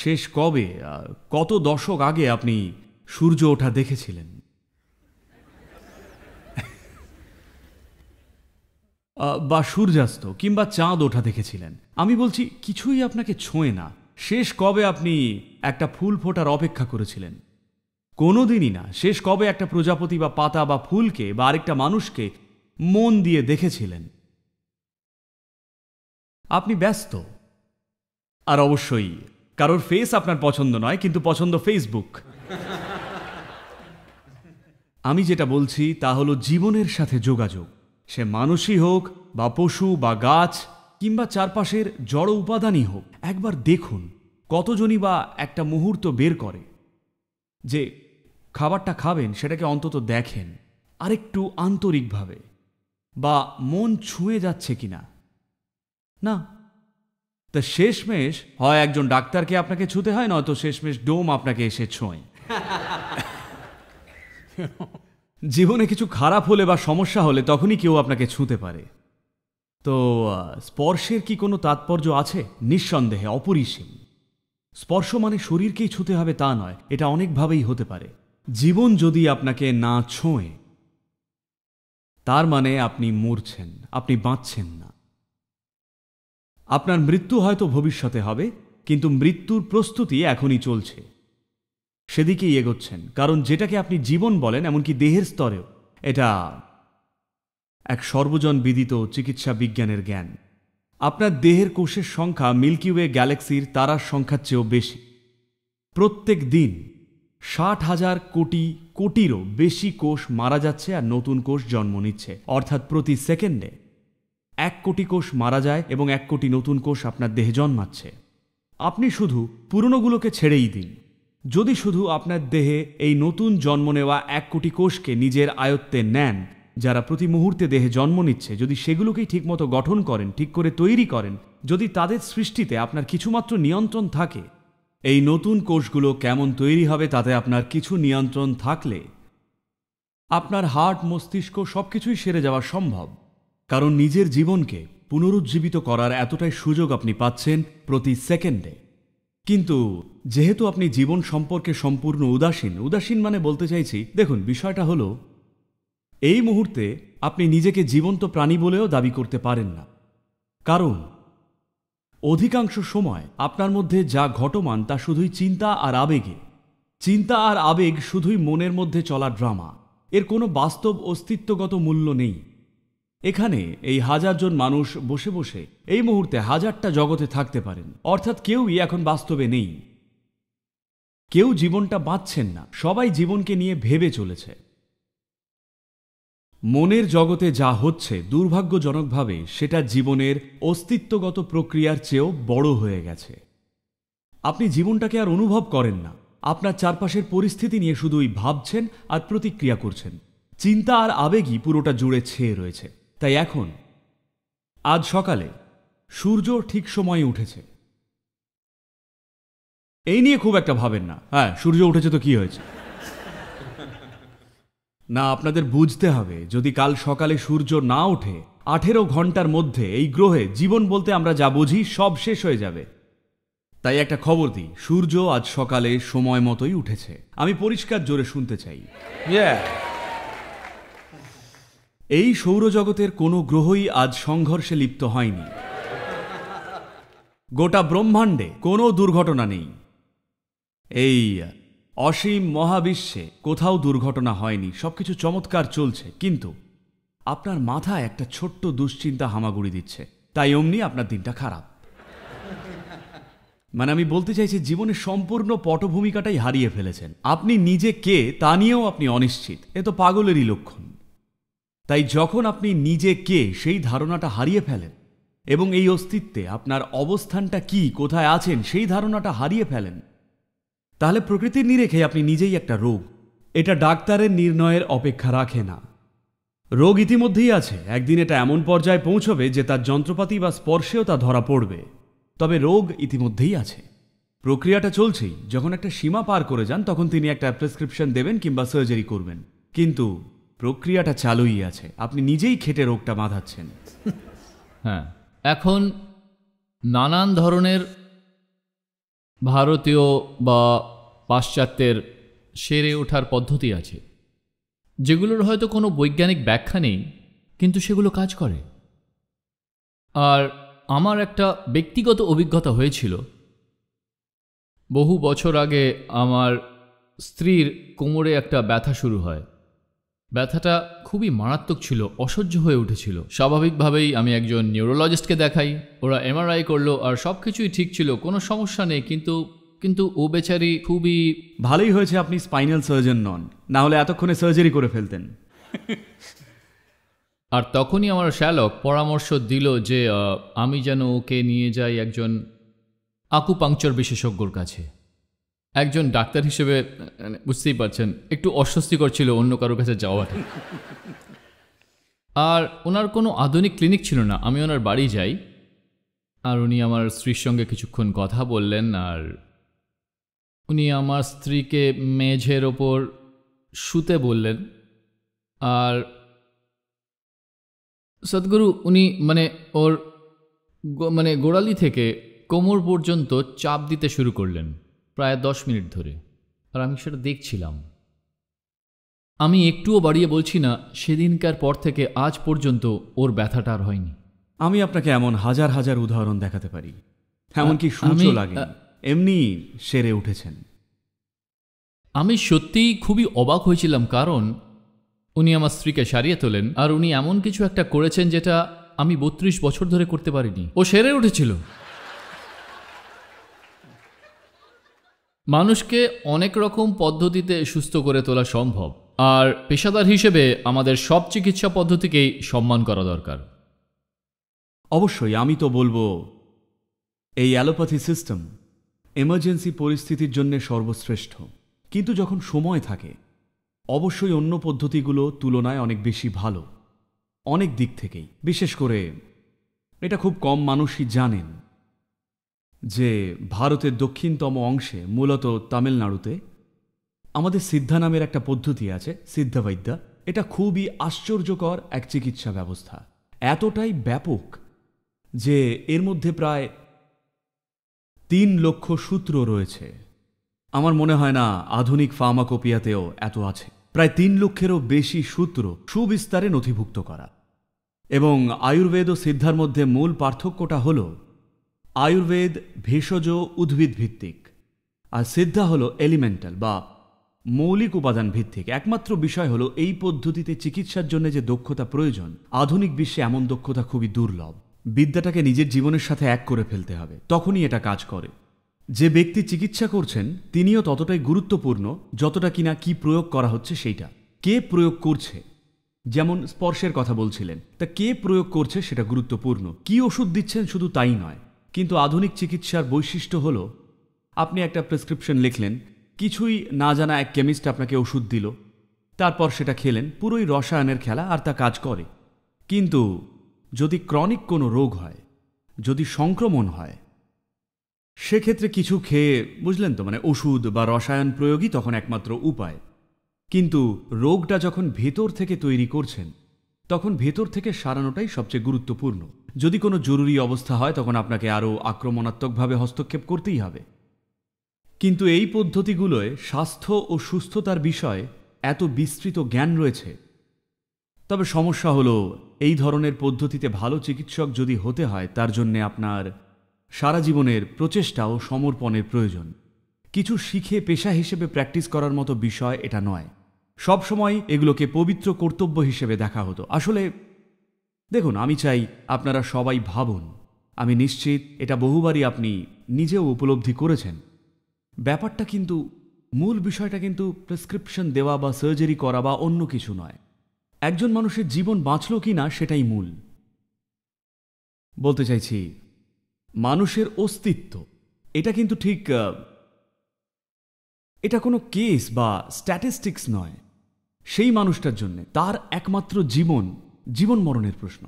শেষ কবে কত দশক আগে আপনি সূর্য ওঠা দেখেছিলেন, বা সূর্যাস্ত কিংবা চাঁদ ওঠা দেখেছিলেন। আমি বলছি কিছুই আপনাকে ছোঁয় না। শেষ কবে আপনি একটা ফুল ফোটার অপেক্ষা করেছিলেন? কোনোদিনই না। শেষ কবে একটা প্রজাপতি বা পাতা বা ফুলকে বা আরেকটা মানুষকে মন দিয়ে দেখেছিলেন? আপনি ব্যস্ত। আর অবশ্যই কারোর ফেস আপনার পছন্দ নয়, কিন্তু পছন্দ ফেসবুক। আমি যেটা বলছি তা হলো জীবনের সাথে যোগাযোগ, সে মানুষই হোক বা পশু বা গাছ কিংবা চারপাশের জড় উপাদানই হোক। একবার দেখুন কতজনই বা একটা মুহূর্ত বের করে যে খাবারটা খাবেন সেটাকে অন্তত দেখেন আরেকটু আন্তরিকভাবে, বা মন ছুঁয়ে যাচ্ছে কিনা। না, তা শেষমেশ হয় একজন ডাক্তারকে আপনাকে ছুঁতে হয়, নয়তো শেষমেশ ডোম আপনাকে এসে ছোঁয়। জীবনে কিছু খারাপ হলে বা সমস্যা হলে তখনই কেউ আপনাকে ছুঁতে পারে। তো স্পর্শের কি কোনো তাৎপর্য আছে? নিঃসন্দেহে অপরিসীম। স্পর্শ মানে শরীরকেই ছুঁতে হবে তা নয়, এটা অনেকভাবেই হতে পারে। জীবন যদি আপনাকে না ছোঁয়ে তার মানে আপনি মরছেন, আপনি বাঁচছেন না। আপনার মৃত্যু হয়তো ভবিষ্যতে হবে, কিন্তু মৃত্যুর প্রস্তুতি এখনই চলছে, সেদিকেই এগোচ্ছেন। কারণ যেটাকে আপনি জীবন বলেন, এমনকি দেহের স্তরেও, এটা এক সর্বজন বিদিত চিকিৎসা বিজ্ঞানের জ্ঞান। আপনার দেহের কোষের সংখ্যা মিল্কি ওয়ে গ্যালাক্সির তারার সংখ্যার চেয়েও বেশি। প্রত্যেক দিন 60,000 কোটি কোটিরও বেশি কোষ মারা যাচ্ছে আর নতুন কোষ জন্ম নিচ্ছে। অর্থাৎ প্রতি সেকেন্ডে 1 কোটি কোষ মারা যায় এবং 1 কোটি নতুন কোষ আপনার দেহে জন্মাচ্ছে। আপনি শুধু পুরনোগুলোকে ছেড়েই দিন। যদি শুধু আপনার দেহে এই নতুন জন্ম নেওয়া 1 কোটি কোষকে নিজের আয়ত্তে নেন, যারা প্রতি মুহূর্তে দেহে জন্ম নিচ্ছে, যদি সেগুলোকেই ঠিকমতো গঠন করেন, ঠিক করে তৈরি করেন, যদি তাদের সৃষ্টিতে আপনার কিছুমাত্র নিয়ন্ত্রণ থাকে, এই নতুন কোষগুলো কেমন তৈরি হবে তাতে আপনার কিছু নিয়ন্ত্রণ থাকলে আপনার হার্ট, মস্তিষ্ক সবকিছুই সেরে যাওয়া সম্ভব। কারণ নিজের জীবনকে পুনরুজ্জীবিত করার এতটাই সুযোগ আপনি পাচ্ছেন প্রতি সেকেন্ডে। কিন্তু যেহেতু আপনি জীবন সম্পর্কে সম্পূর্ণ উদাসীন মানে বলতে চাইছি, দেখুন বিষয়টা হলো এই মুহূর্তে আপনি নিজেকে জীবন্ত প্রাণী বলেও দাবি করতে পারেন না। কারণ অধিকাংশ সময় আপনার মধ্যে যা ঘটমান তা শুধুই চিন্তা আর আবেগে। চিন্তা আর আবেগ শুধুই মনের মধ্যে চলা ড্রামা, এর কোনো বাস্তব অস্তিত্বগত মূল্য নেই। এখানে এই 1000 জন মানুষ বসে বসে এই মুহূর্তে 1000টা জগতে থাকতে পারেন, অর্থাৎ কেউই এখন বাস্তবে নেই। কেউ জীবনটা বাঁচছেন না, সবাই জীবনকে নিয়ে ভেবে চলেছে। মনের জগতে যা হচ্ছে দুর্ভাগ্যজনকভাবে সেটা জীবনের অস্তিত্বগত প্রক্রিয়ার চেয়েও বড় হয়ে গেছে। আপনি জীবনটাকে আর অনুভব করেন না, আপনার চারপাশের পরিস্থিতি নিয়ে শুধুই ভাবছেন আর প্রতিক্রিয়া করছেন। চিন্তা আর আবেগই পুরোটা জুড়ে ছেয়ে রয়েছে। তাই এখন আজ সকালে সূর্য ঠিক সময়ে উঠেছে। এই নিয়ে খুব একটা ভাবেন না। হ্যাঁ, সূর্য উঠেছে তো কি হয়েছে? না, আপনাদের বুঝতে হবে, যদি কাল সকালে সূর্য না ওঠে 18 ঘন্টার মধ্যে এই গ্রহে জীবন বলতে আমরা যা বুঝি সব শেষ হয়ে যাবে। তাই একটা খবর দিই, সূর্য আজ সকালে সময় মতোই উঠেছে। আমি পরিষ্কার জোরে শুনতে চাই। এই সৌরজগতের কোনো গ্রহই আজ সংঘর্ষে লিপ্ত হয়নি। গোটা ব্রহ্মাণ্ডে কোনো দুর্ঘটনা নেই। এই অসীম মহাবিশ্বে কোথাও দুর্ঘটনা হয়নি, সবকিছু চমৎকার চলছে। কিন্তু আপনার মাথায় একটা ছোট্ট দুশ্চিন্তা হামাগুড়ি দিচ্ছে, তাই অমনি আপনার দিনটা খারাপ। মানে আমি বলতে চাইছি, জীবনের সম্পূর্ণ পটভূমিকাটাই হারিয়ে ফেলেছেন। আপনি নিজে কে তা নিয়েও আপনি অনিশ্চিত। এ তো পাগলেরই লক্ষণ। তাই যখন আপনি নিজে কে সেই ধারণাটা হারিয়ে ফেলেন এবং এই অস্তিত্বে আপনার অবস্থানটা কি, কোথায় আছেন সেই ধারণাটা হারিয়ে ফেলেন, তাহলে প্রকৃতির নিরেখে আপনি নিজেই একটা রোগ। এটা ডাক্তারের নির্ণয়ের অপেক্ষা রাখে না। রোগ ইতিমধ্যেই আছে, একদিন এটা এমন পর্যায়ে পৌঁছবে যে তার যন্ত্রপাতি বা স্পর্শেও তা ধরা পড়বে। তবে রোগ ইতিমধ্যেই আছে, প্রক্রিয়াটা চলছেই। যখন একটা সীমা পার করে যান তখন তিনি একটা প্রেসক্রিপশন দেবেন কিংবা সার্জারি করবেন, কিন্তু প্রক্রিয়াটা চালুই আছে। আপনি নিজেই খেটে রোগটা বাঁধাচ্ছেন। হ্যাঁ, এখন নানান ধরনের ভারতীয় বা পাশ্চাত্যের সেরে ওঠার পদ্ধতি আছে, যেগুলোর হয়তো কোনো বৈজ্ঞানিক ব্যাখ্যা নেই, কিন্তু সেগুলো কাজ করে। আর আমার একটা ব্যক্তিগত অভিজ্ঞতা হয়েছিল। বহু বছর আগে আমার স্ত্রীর কোমরে একটা ব্যথা শুরু হয়। ব্যথাটা খুবই মারাত্মক ছিল, অসহ্য হয়ে উঠেছিল। স্বাভাবিকভাবেই আমি একজন নিউরোলজিস্টকে দেখাই। ওরা এমআরআই করলো আর সব কিছুই ঠিক ছিল, কোনো সমস্যা নেই। কিন্তু ও বেচারি খুবই... ভালোই হয়েছে আপনি স্পাইনাল সার্জন নন, না হলে এতক্ষণে সার্জারি করে ফেলতেন। আর তখনই আমার শ্যালক পরামর্শ দিল যে আমি যেন ওকে নিয়ে যাই একজন আকুপাংচার বিশেষজ্ঞর কাছে। একজন ডাক্তার হিসেবে বুঝতেই পারছেন, একটু অস্বস্তিকর ছিল অন্য কারো কাছে যাওয়াটা। আর ওনার কোনো আধুনিক ক্লিনিক ছিল না। আমি ওনার বাড়ি যাই আর উনি আমার স্ত্রীর সঙ্গে কিছুক্ষণ কথা বললেন। আর উনি আমার স্ত্রীকে মেঝের ওপর শুতে বললেন। আর সদ্গুরু উনি ওর গোড়ালি থেকে কোমর পর্যন্ত চাপ দিতে শুরু করলেন প্রায় 10 মিনিট ধরে। আর আমি সেটা দেখছিলাম। আমি একটুও বাড়িয়ে বলছি না, সেদিনকার পর থেকে আজ পর্যন্ত ওর ব্যথাটা আর হয়নি। আমি আপনাকে এমন হাজার হাজার উদাহরণ দেখাতে পারি। এমনকি সূর্য লাগে এমনি সেরে উঠেছেন। আমি সত্যিই খুবই অবাক হয়েছিলাম, কারণ উনি আমার স্ত্রীকে সারিয়ে তোলেন আর উনি এমন কিছু একটা করেছেন যেটা আমি 32 বছর ধরে করতে পারিনি। ও সেরে উঠেছিল। মানুষকে অনেক রকম পদ্ধতিতে সুস্থ করে তোলা সম্ভব, আর পেশাদার হিসেবে আমাদের সব চিকিৎসা পদ্ধতিকেই সম্মান করা দরকার। অবশ্যই আমি তো বলবো এই অ্যালোপ্যাথি সিস্টেম এমার্জেন্সি পরিস্থিতির জন্য সর্বশ্রেষ্ঠ। কিন্তু যখন সময় থাকে অবশ্যই অন্য পদ্ধতিগুলো তুলনায় অনেক বেশি ভালো, অনেক দিক থেকেই। বিশেষ করে এটা খুব কম মানুষই জানেন যে ভারতের দক্ষিণতম অংশে, মূলত তামিলনাড়ুতে, আমাদের সিদ্ধা নামের একটা পদ্ধতি আছে, সিদ্ধাবৈদ্যা। এটা খুবই আশ্চর্যকর এক চিকিৎসা ব্যবস্থা। এতটাই ব্যাপক যে এর মধ্যে প্রায় 3 লক্ষ সূত্র রয়েছে। আমার মনে হয় না আধুনিক ফার্মাকোপিয়াতেও এত আছে। প্রায় 3 লক্ষেরও বেশি সূত্র সুবিস্তারে নথিভুক্ত করা। এবং আয়ুর্বেদ ও সিদ্ধার মধ্যে মূল পার্থক্যটা হল আয়ুর্বেদ ভেষজ উদ্ভিদ ভিত্তিক আর সিদ্ধা হলো এলিমেন্টাল বা মৌলিক উপাদান ভিত্তিক। একমাত্র বিষয় হলো এই পদ্ধতিতে চিকিৎসার জন্য যে দক্ষতা প্রয়োজন, আধুনিক বিশ্বে এমন দক্ষতা খুবই দুর্লভ। বিদ্যাটাকে নিজের জীবনের সাথে এক করে ফেলতে হবে, তখনই এটা কাজ করে। যে ব্যক্তি চিকিৎসা করছেন তিনিও ততটাই গুরুত্বপূর্ণ যতটা কিনা কি প্রয়োগ করা হচ্ছে সেইটা। কে প্রয়োগ করছে, যেমন স্পর্শের কথা বলছিলেন, তা কে প্রয়োগ করছে সেটা গুরুত্বপূর্ণ। কি ওষুধ দিচ্ছেন শুধু তাই নয়। কিন্তু আধুনিক চিকিৎসার বৈশিষ্ট্য হলো আপনি একটা প্রেসক্রিপশন লিখলেন, কিছুই না জানা এক কেমিস্ট আপনাকে ওষুধ দিল, তারপর সেটা খেলেন, পুরোই রসায়নের খেলা আর তা কাজ করে। কিন্তু যদি ক্রনিক কোনো রোগ হয়, যদি সংক্রমণ হয়, সেক্ষেত্রে কিছু খেয়ে, বুঝলেন তো, মানে ওষুধ বা রসায়ন প্রয়োগই তখন একমাত্র উপায়। কিন্তু রোগটা যখন ভেতর থেকে তৈরি করছেন, তখন ভেতর থেকে সারানোটাই সবচেয়ে গুরুত্বপূর্ণ। যদি কোনো জরুরি অবস্থা হয় তখন আপনাকে আরও আক্রমণাত্মকভাবে হস্তক্ষেপ করতেই হবে। কিন্তু এই পদ্ধতিগুলোয় স্বাস্থ্য ও সুস্থতার বিষয়ে এত বিস্তৃত জ্ঞান রয়েছে। তবে সমস্যা হলো, এই ধরনের পদ্ধতিতে ভালো চিকিৎসক যদি হতে হয়, তার জন্যে আপনার সারা জীবনের প্রচেষ্টা ও সমর্পণের প্রয়োজন। কিছু শিখে পেশা হিসেবে প্র্যাকটিস করার মতো বিষয় এটা নয়। সবসময় এগুলোকে পবিত্র কর্তব্য হিসেবে দেখা হতো। আসলে দেখুন, আমি চাই আপনারা সবাই ভাবুন, আমি নিশ্চিত এটা বহুবারই আপনি নিজেও উপলব্ধি করেছেন। ব্যাপারটা কিন্তু, মূল বিষয়টা কিন্তু প্রেসক্রিপশন দেওয়া বা সার্জারি করা বা অন্য কিছু নয়। একজন মানুষের জীবন বাঁচল কি না সেটাই মূল। বলতে চাইছি, মানুষের অস্তিত্ব এটা কিন্তু ঠিক, এটা কোনো কেস বা স্ট্যাটিস্টিক্স নয়। সেই মানুষটার জন্য তার একমাত্র জীবন মরণের প্রশ্ন।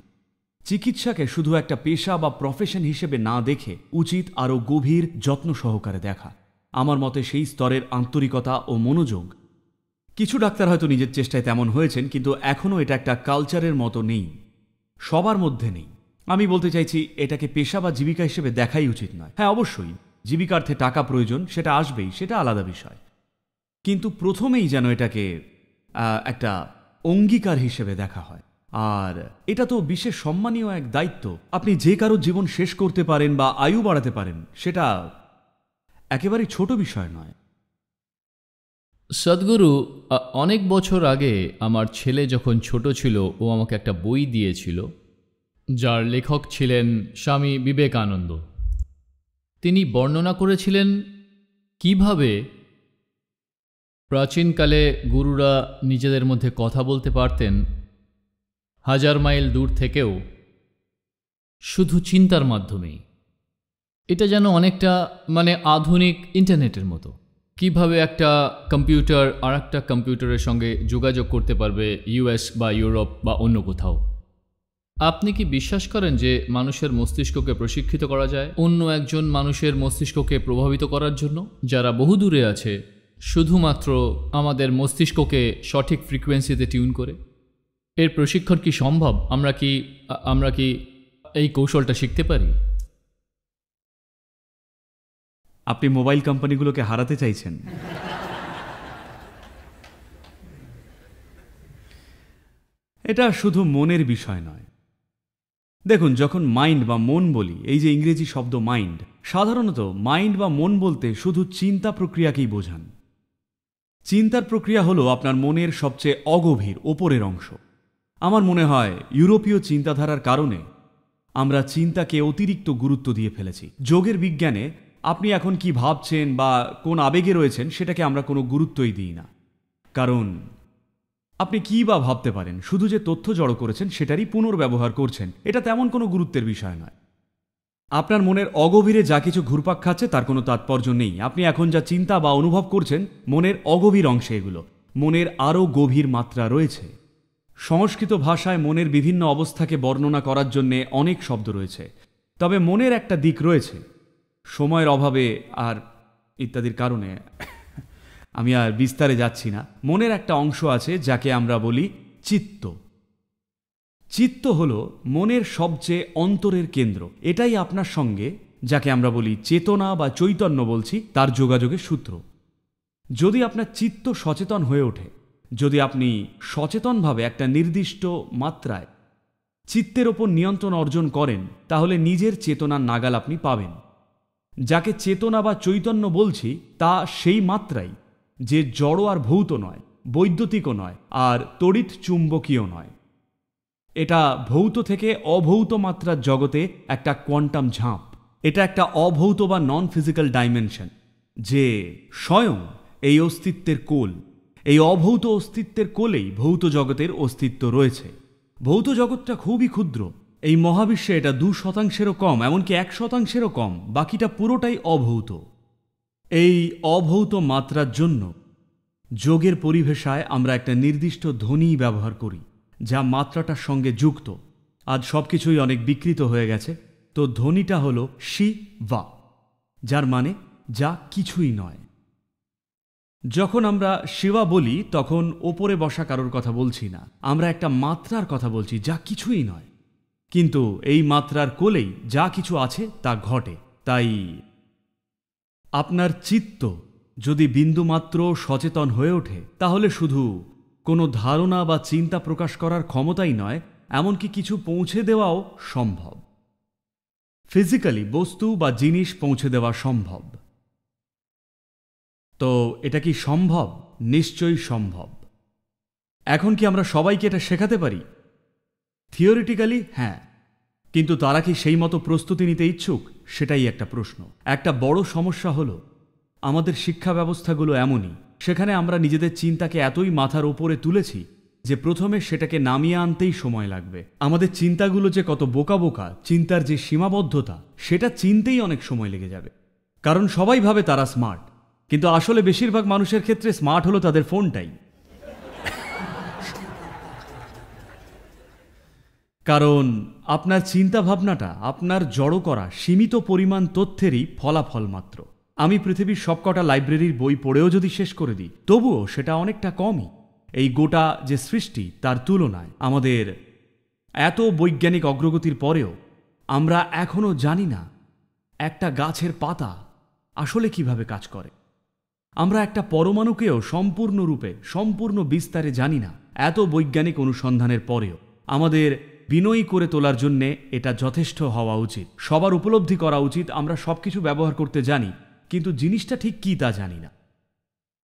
চিকিৎসাকে শুধু একটা পেশা বা প্রফেশন হিসেবে না দেখে উচিত আরও গভীর যত্ন সহকারে দেখা। আমার মতে সেই স্তরের আন্তরিকতা ও মনোযোগ কিছু ডাক্তার হয়তো নিজের চেষ্টায় তেমন হয়েছেন, কিন্তু এখনও এটা একটা কালচারের মতো নেই, সবার মধ্যে নেই। আমি বলতে চাইছি, এটাকে পেশা বা জীবিকা হিসেবে দেখাই উচিত নয়। হ্যাঁ, অবশ্যই জীবিকার্থে টাকা প্রয়োজন, সেটা আসবেই, সেটা আলাদা বিষয়। কিন্তু প্রথমেই যেন এটাকে একটা অঙ্গীকার হিসেবে দেখা হয়। আর এটা তো বিশেষ সম্মানীয় এক দায়িত্ব। আপনি যে কারো জীবন শেষ করতে পারেন বা আয়ু বাড়াতে পারেন, সেটা একেবারেই ছোট বিষয় নয়। সদ্গুরু, অনেক বছর আগে আমার ছেলে যখন ছোট ছিল, ও আমাকে একটা বই দিয়েছিল, যার লেখক ছিলেন স্বামী বিবেকানন্দ। তিনি বর্ণনা করেছিলেন কিভাবে প্রাচীনকালে গুরুরা নিজেদের মধ্যে কথা বলতে পারতেন 1000 মাইল দূর থেকেও, শুধু চিন্তার মাধ্যমেই। এটা যেন অনেকটা আধুনিক ইন্টারনেটের মতো। কিভাবে একটা কম্পিউটার আর একটা কম্পিউটারের সঙ্গে যোগাযোগ করতে পারবে ইউএস বা ইউরোপ বা অন্য কোথাও। আপনি কি বিশ্বাস করেন যে মানুষের মস্তিষ্ককে প্রশিক্ষিত করা যায় অন্য একজন মানুষের মস্তিষ্ককে প্রভাবিত করার জন্য, যারা বহু দূরে আছে, শুধুমাত্র আমাদের মস্তিষ্ককে সঠিক ফ্রিকোয়েন্সিতে টিউন করে? এর প্রশিক্ষণ কি সম্ভব? আমরা কি এই কৌশলটা শিখতে পারি? আপনি মোবাইল কোম্পানিগুলোকে হারাতে চাইছেন? এটা শুধু মনের বিষয় নয়। দেখুন, যখন মাইন্ড বা মন বলি, এই যে ইংরেজি শব্দ মাইন্ড, সাধারণত মাইন্ড বা মন বলতে শুধু চিন্তা প্রক্রিয়াকেই বোঝান। চিন্তার প্রক্রিয়া হলো আপনার মনের সবচেয়ে অগভীর ওপরের অংশ। আমার মনে হয় ইউরোপীয় চিন্তাধারার কারণে আমরা চিন্তাকে অতিরিক্ত গুরুত্ব দিয়ে ফেলেছি। যোগের বিজ্ঞানে আপনি এখন কি ভাবছেন বা কোন আবেগে রয়েছেন, সেটাকে আমরা কোনো গুরুত্বই দিই না। কারণ আপনি কী বা ভাবতে পারেন, শুধু যে তথ্য জড়ো করেছেন সেটারই পুনর্ব্যবহার করছেন, এটা তেমন কোনো গুরুত্বের বিষয় নয়। আপনার মনের অগভীরে যা কিছু ঘুরপাক খাচ্ছে তার কোনো তাৎপর্য নেই। আপনি এখন যা চিন্তা বা অনুভব করছেন, মনের অগভীর অংশে এগুলো। মনের আরও গভীর মাত্রা রয়েছে। সংস্কৃত ভাষায় মনের বিভিন্ন অবস্থাকে বর্ণনা করার জন্যে অনেক শব্দ রয়েছে। তবে মনের একটা দিক রয়েছে, সময়ের অভাবে আর ইত্যাদির কারণে আমি আর বিস্তারে যাচ্ছি না। মনের একটা অংশ আছে যাকে আমরা বলি চিত্ত। চিত্ত হল মনের সবচেয়ে অন্তরের কেন্দ্র। এটাই আপনার সঙ্গে, যাকে আমরা বলি চেতনা বা চৈতন্য বলছি, তার যোগাযোগের সূত্র। যদি আপনার চিত্ত সচেতন হয়ে ওঠে, যদি আপনি সচেতনভাবে একটা নির্দিষ্ট মাত্রায় চিত্তের ওপর নিয়ন্ত্রণ অর্জন করেন, তাহলে নিজের চেতনার নাগাল আপনি পাবেন। যাকে চেতনা বা চৈতন্য বলছি, তা সেই মাত্রাই যে জড় আর ভৌত নয়, বৈদ্যুতিকও নয়, আর তড়িৎ চুম্বকীয় নয়। এটা ভৌত থেকে অভৌত মাত্রার জগতে একটা কোয়ান্টাম ঝাঁপ। এটা একটা অভৌত বা নন ফিজিক্যাল ডাইমেনশন, যে স্বয়ং এই অস্তিত্বের কোল। এই অভৌত অস্তিত্বের কোলেই ভৌত জগতের অস্তিত্ব রয়েছে। ভৌত জগৎটা খুবই ক্ষুদ্র। এই মহাবিশ্বে এটা 2%-এরও কম, এমনকি 1%-এরও কম। বাকিটা পুরোটাই অভৌত। এই অভৌত মাত্রার জন্য যোগের পরিভাষায় আমরা একটা নির্দিষ্ট ধ্বনি ব্যবহার করি, যা মাত্রাটার সঙ্গে যুক্ত। আজ সব কিছুই অনেক বিকৃত হয়ে গেছে। তো ধ্বনিটা হলো শিবা, যার মানে যা কিছুই নয়। যখন আমরা শিবা বলি তখন ওপরে বসা কারোর কথা বলছি না, আমরা একটা মাত্রার কথা বলছি যা কিছুই নয়, কিন্তু এই মাত্রার কোলেই যা কিছু আছে তা ঘটে। তাই আপনার চিত্ত যদি বিন্দুমাত্র সচেতন হয়ে ওঠে, তাহলে শুধু কোনো ধারণা বা চিন্তা প্রকাশ করার ক্ষমতাই নয়, এমনকি কিছু পৌঁছে দেওয়াও সম্ভব। ফিজিক্যালি বস্তু বা জিনিস পৌঁছে দেওয়া সম্ভব। তো এটা কি সম্ভব? নিশ্চয়ই সম্ভব। এখন কি আমরা সবাইকে এটা শেখাতে পারি? থিওরিটিক্যালি হ্যাঁ, কিন্তু তারা কি সেই মতো প্রস্তুতি নিতে ইচ্ছুক? সেটাই একটা প্রশ্ন। একটা বড় সমস্যা হলো আমাদের শিক্ষা ব্যবস্থাগুলো এমনই, সেখানে আমরা নিজেদের চিন্তাকে এতই মাথার ওপরে তুলেছি যে প্রথমে সেটাকে নামিয়ে আনতেই সময় লাগবে। আমাদের চিন্তাগুলো যে কত বোকা বোকা, চিন্তার যে সীমাবদ্ধতা, সেটা চিনতেই অনেক সময় লেগে যাবে। কারণ সবাই ভাবে তারা স্মার্ট, কিন্তু আসলে বেশিরভাগ মানুষের ক্ষেত্রে স্মার্ট হলো তাদের ফোনটাই। কারণ আপনার চিন্তা ভাবনাটা আপনার জড়ো করা সীমিত পরিমাণ তথ্যেরই ফলাফল মাত্র। আমি পৃথিবীর সবকটা লাইব্রেরির বই পড়েও যদি শেষ করে দিই, তবুও সেটা অনেকটা কমই এই গোটা যে সৃষ্টি তার তুলনায়। আমাদের এত বৈজ্ঞানিক অগ্রগতির পরেও আমরা এখনও জানি না একটা গাছের পাতা আসলে কিভাবে কাজ করে। আমরা একটা পরমাণুকেও সম্পূর্ণ বিস্তারে জানি না। এত বৈজ্ঞানিক অনুসন্ধানের পরেও আমাদের বিনয়ী করে তোলার জন্যে এটা যথেষ্ট হওয়া উচিত। সবার উপলব্ধি করা উচিত আমরা সব কিছু ব্যবহার করতে জানি, কিন্তু জিনিসটা ঠিক কী তা জানি না।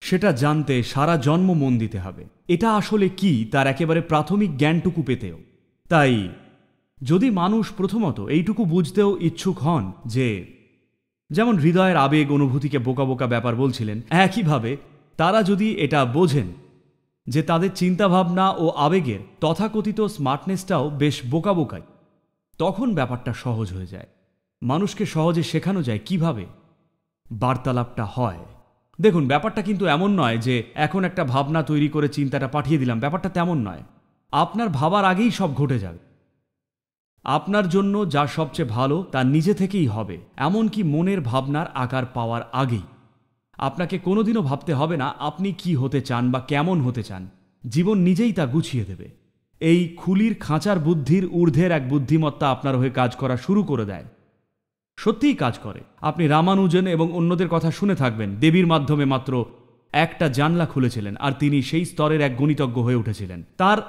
সেটা জানতে সারা জন্ম মন দিতে হবে। এটা আসলে কি তার একেবারে প্রাথমিক জ্ঞানটুকু পেতেও। তাই যদি মানুষ প্রথমত এইটুকু বুঝতেও ইচ্ছুক হন যে, যেমন হৃদয়ের আবেগ অনুভূতিকে বোকা বোকা ব্যাপার বলছিলেন, একইভাবে তারা যদি এটা বোঝেন যে তাদের চিন্তাভাবনা ও আবেগের তথাকথিত স্মার্টনেসটাও বেশ বোকা বোকাই, তখন ব্যাপারটা সহজ হয়ে যায়। মানুষকে সহজে শেখানো যায় কিভাবে বার্তালাপটা হয়। দেখুন, ব্যাপারটা কিন্তু এমন নয় যে এখন একটা ভাবনা তৈরি করে চিন্তাটা পাঠিয়ে দিলাম, ব্যাপারটা তেমন নয়। আপনার ভাবার আগেই সব ঘটে যাবে। আপনার জন্য যা সবচেয়ে ভালো তা নিজে থেকেই হবে, এমনকি মনের ভাবনার আকার পাওয়ার আগেই। আপনাকে কোনোদিনও ভাবতে হবে না আপনি কি হতে চান বা কেমন হতে চান। জীবন নিজেই তা গুছিয়ে দেবে। এই খুলির খাঁচার বুদ্ধির ঊর্ধ্বের এক বুদ্ধিমত্তা আপনার হয়ে কাজ করা শুরু করে দেয়। সত্যিই কাজ করে। আপনি রামানুজন এবং অন্যদের কথা শুনে থাকবেন। দেবীর মাধ্যমে মাত্র একটা জানলা খুলেছিলেন আর তিনি সেই স্তরের এক গণিতজ্ঞ হয়ে উঠেছিলেন। তার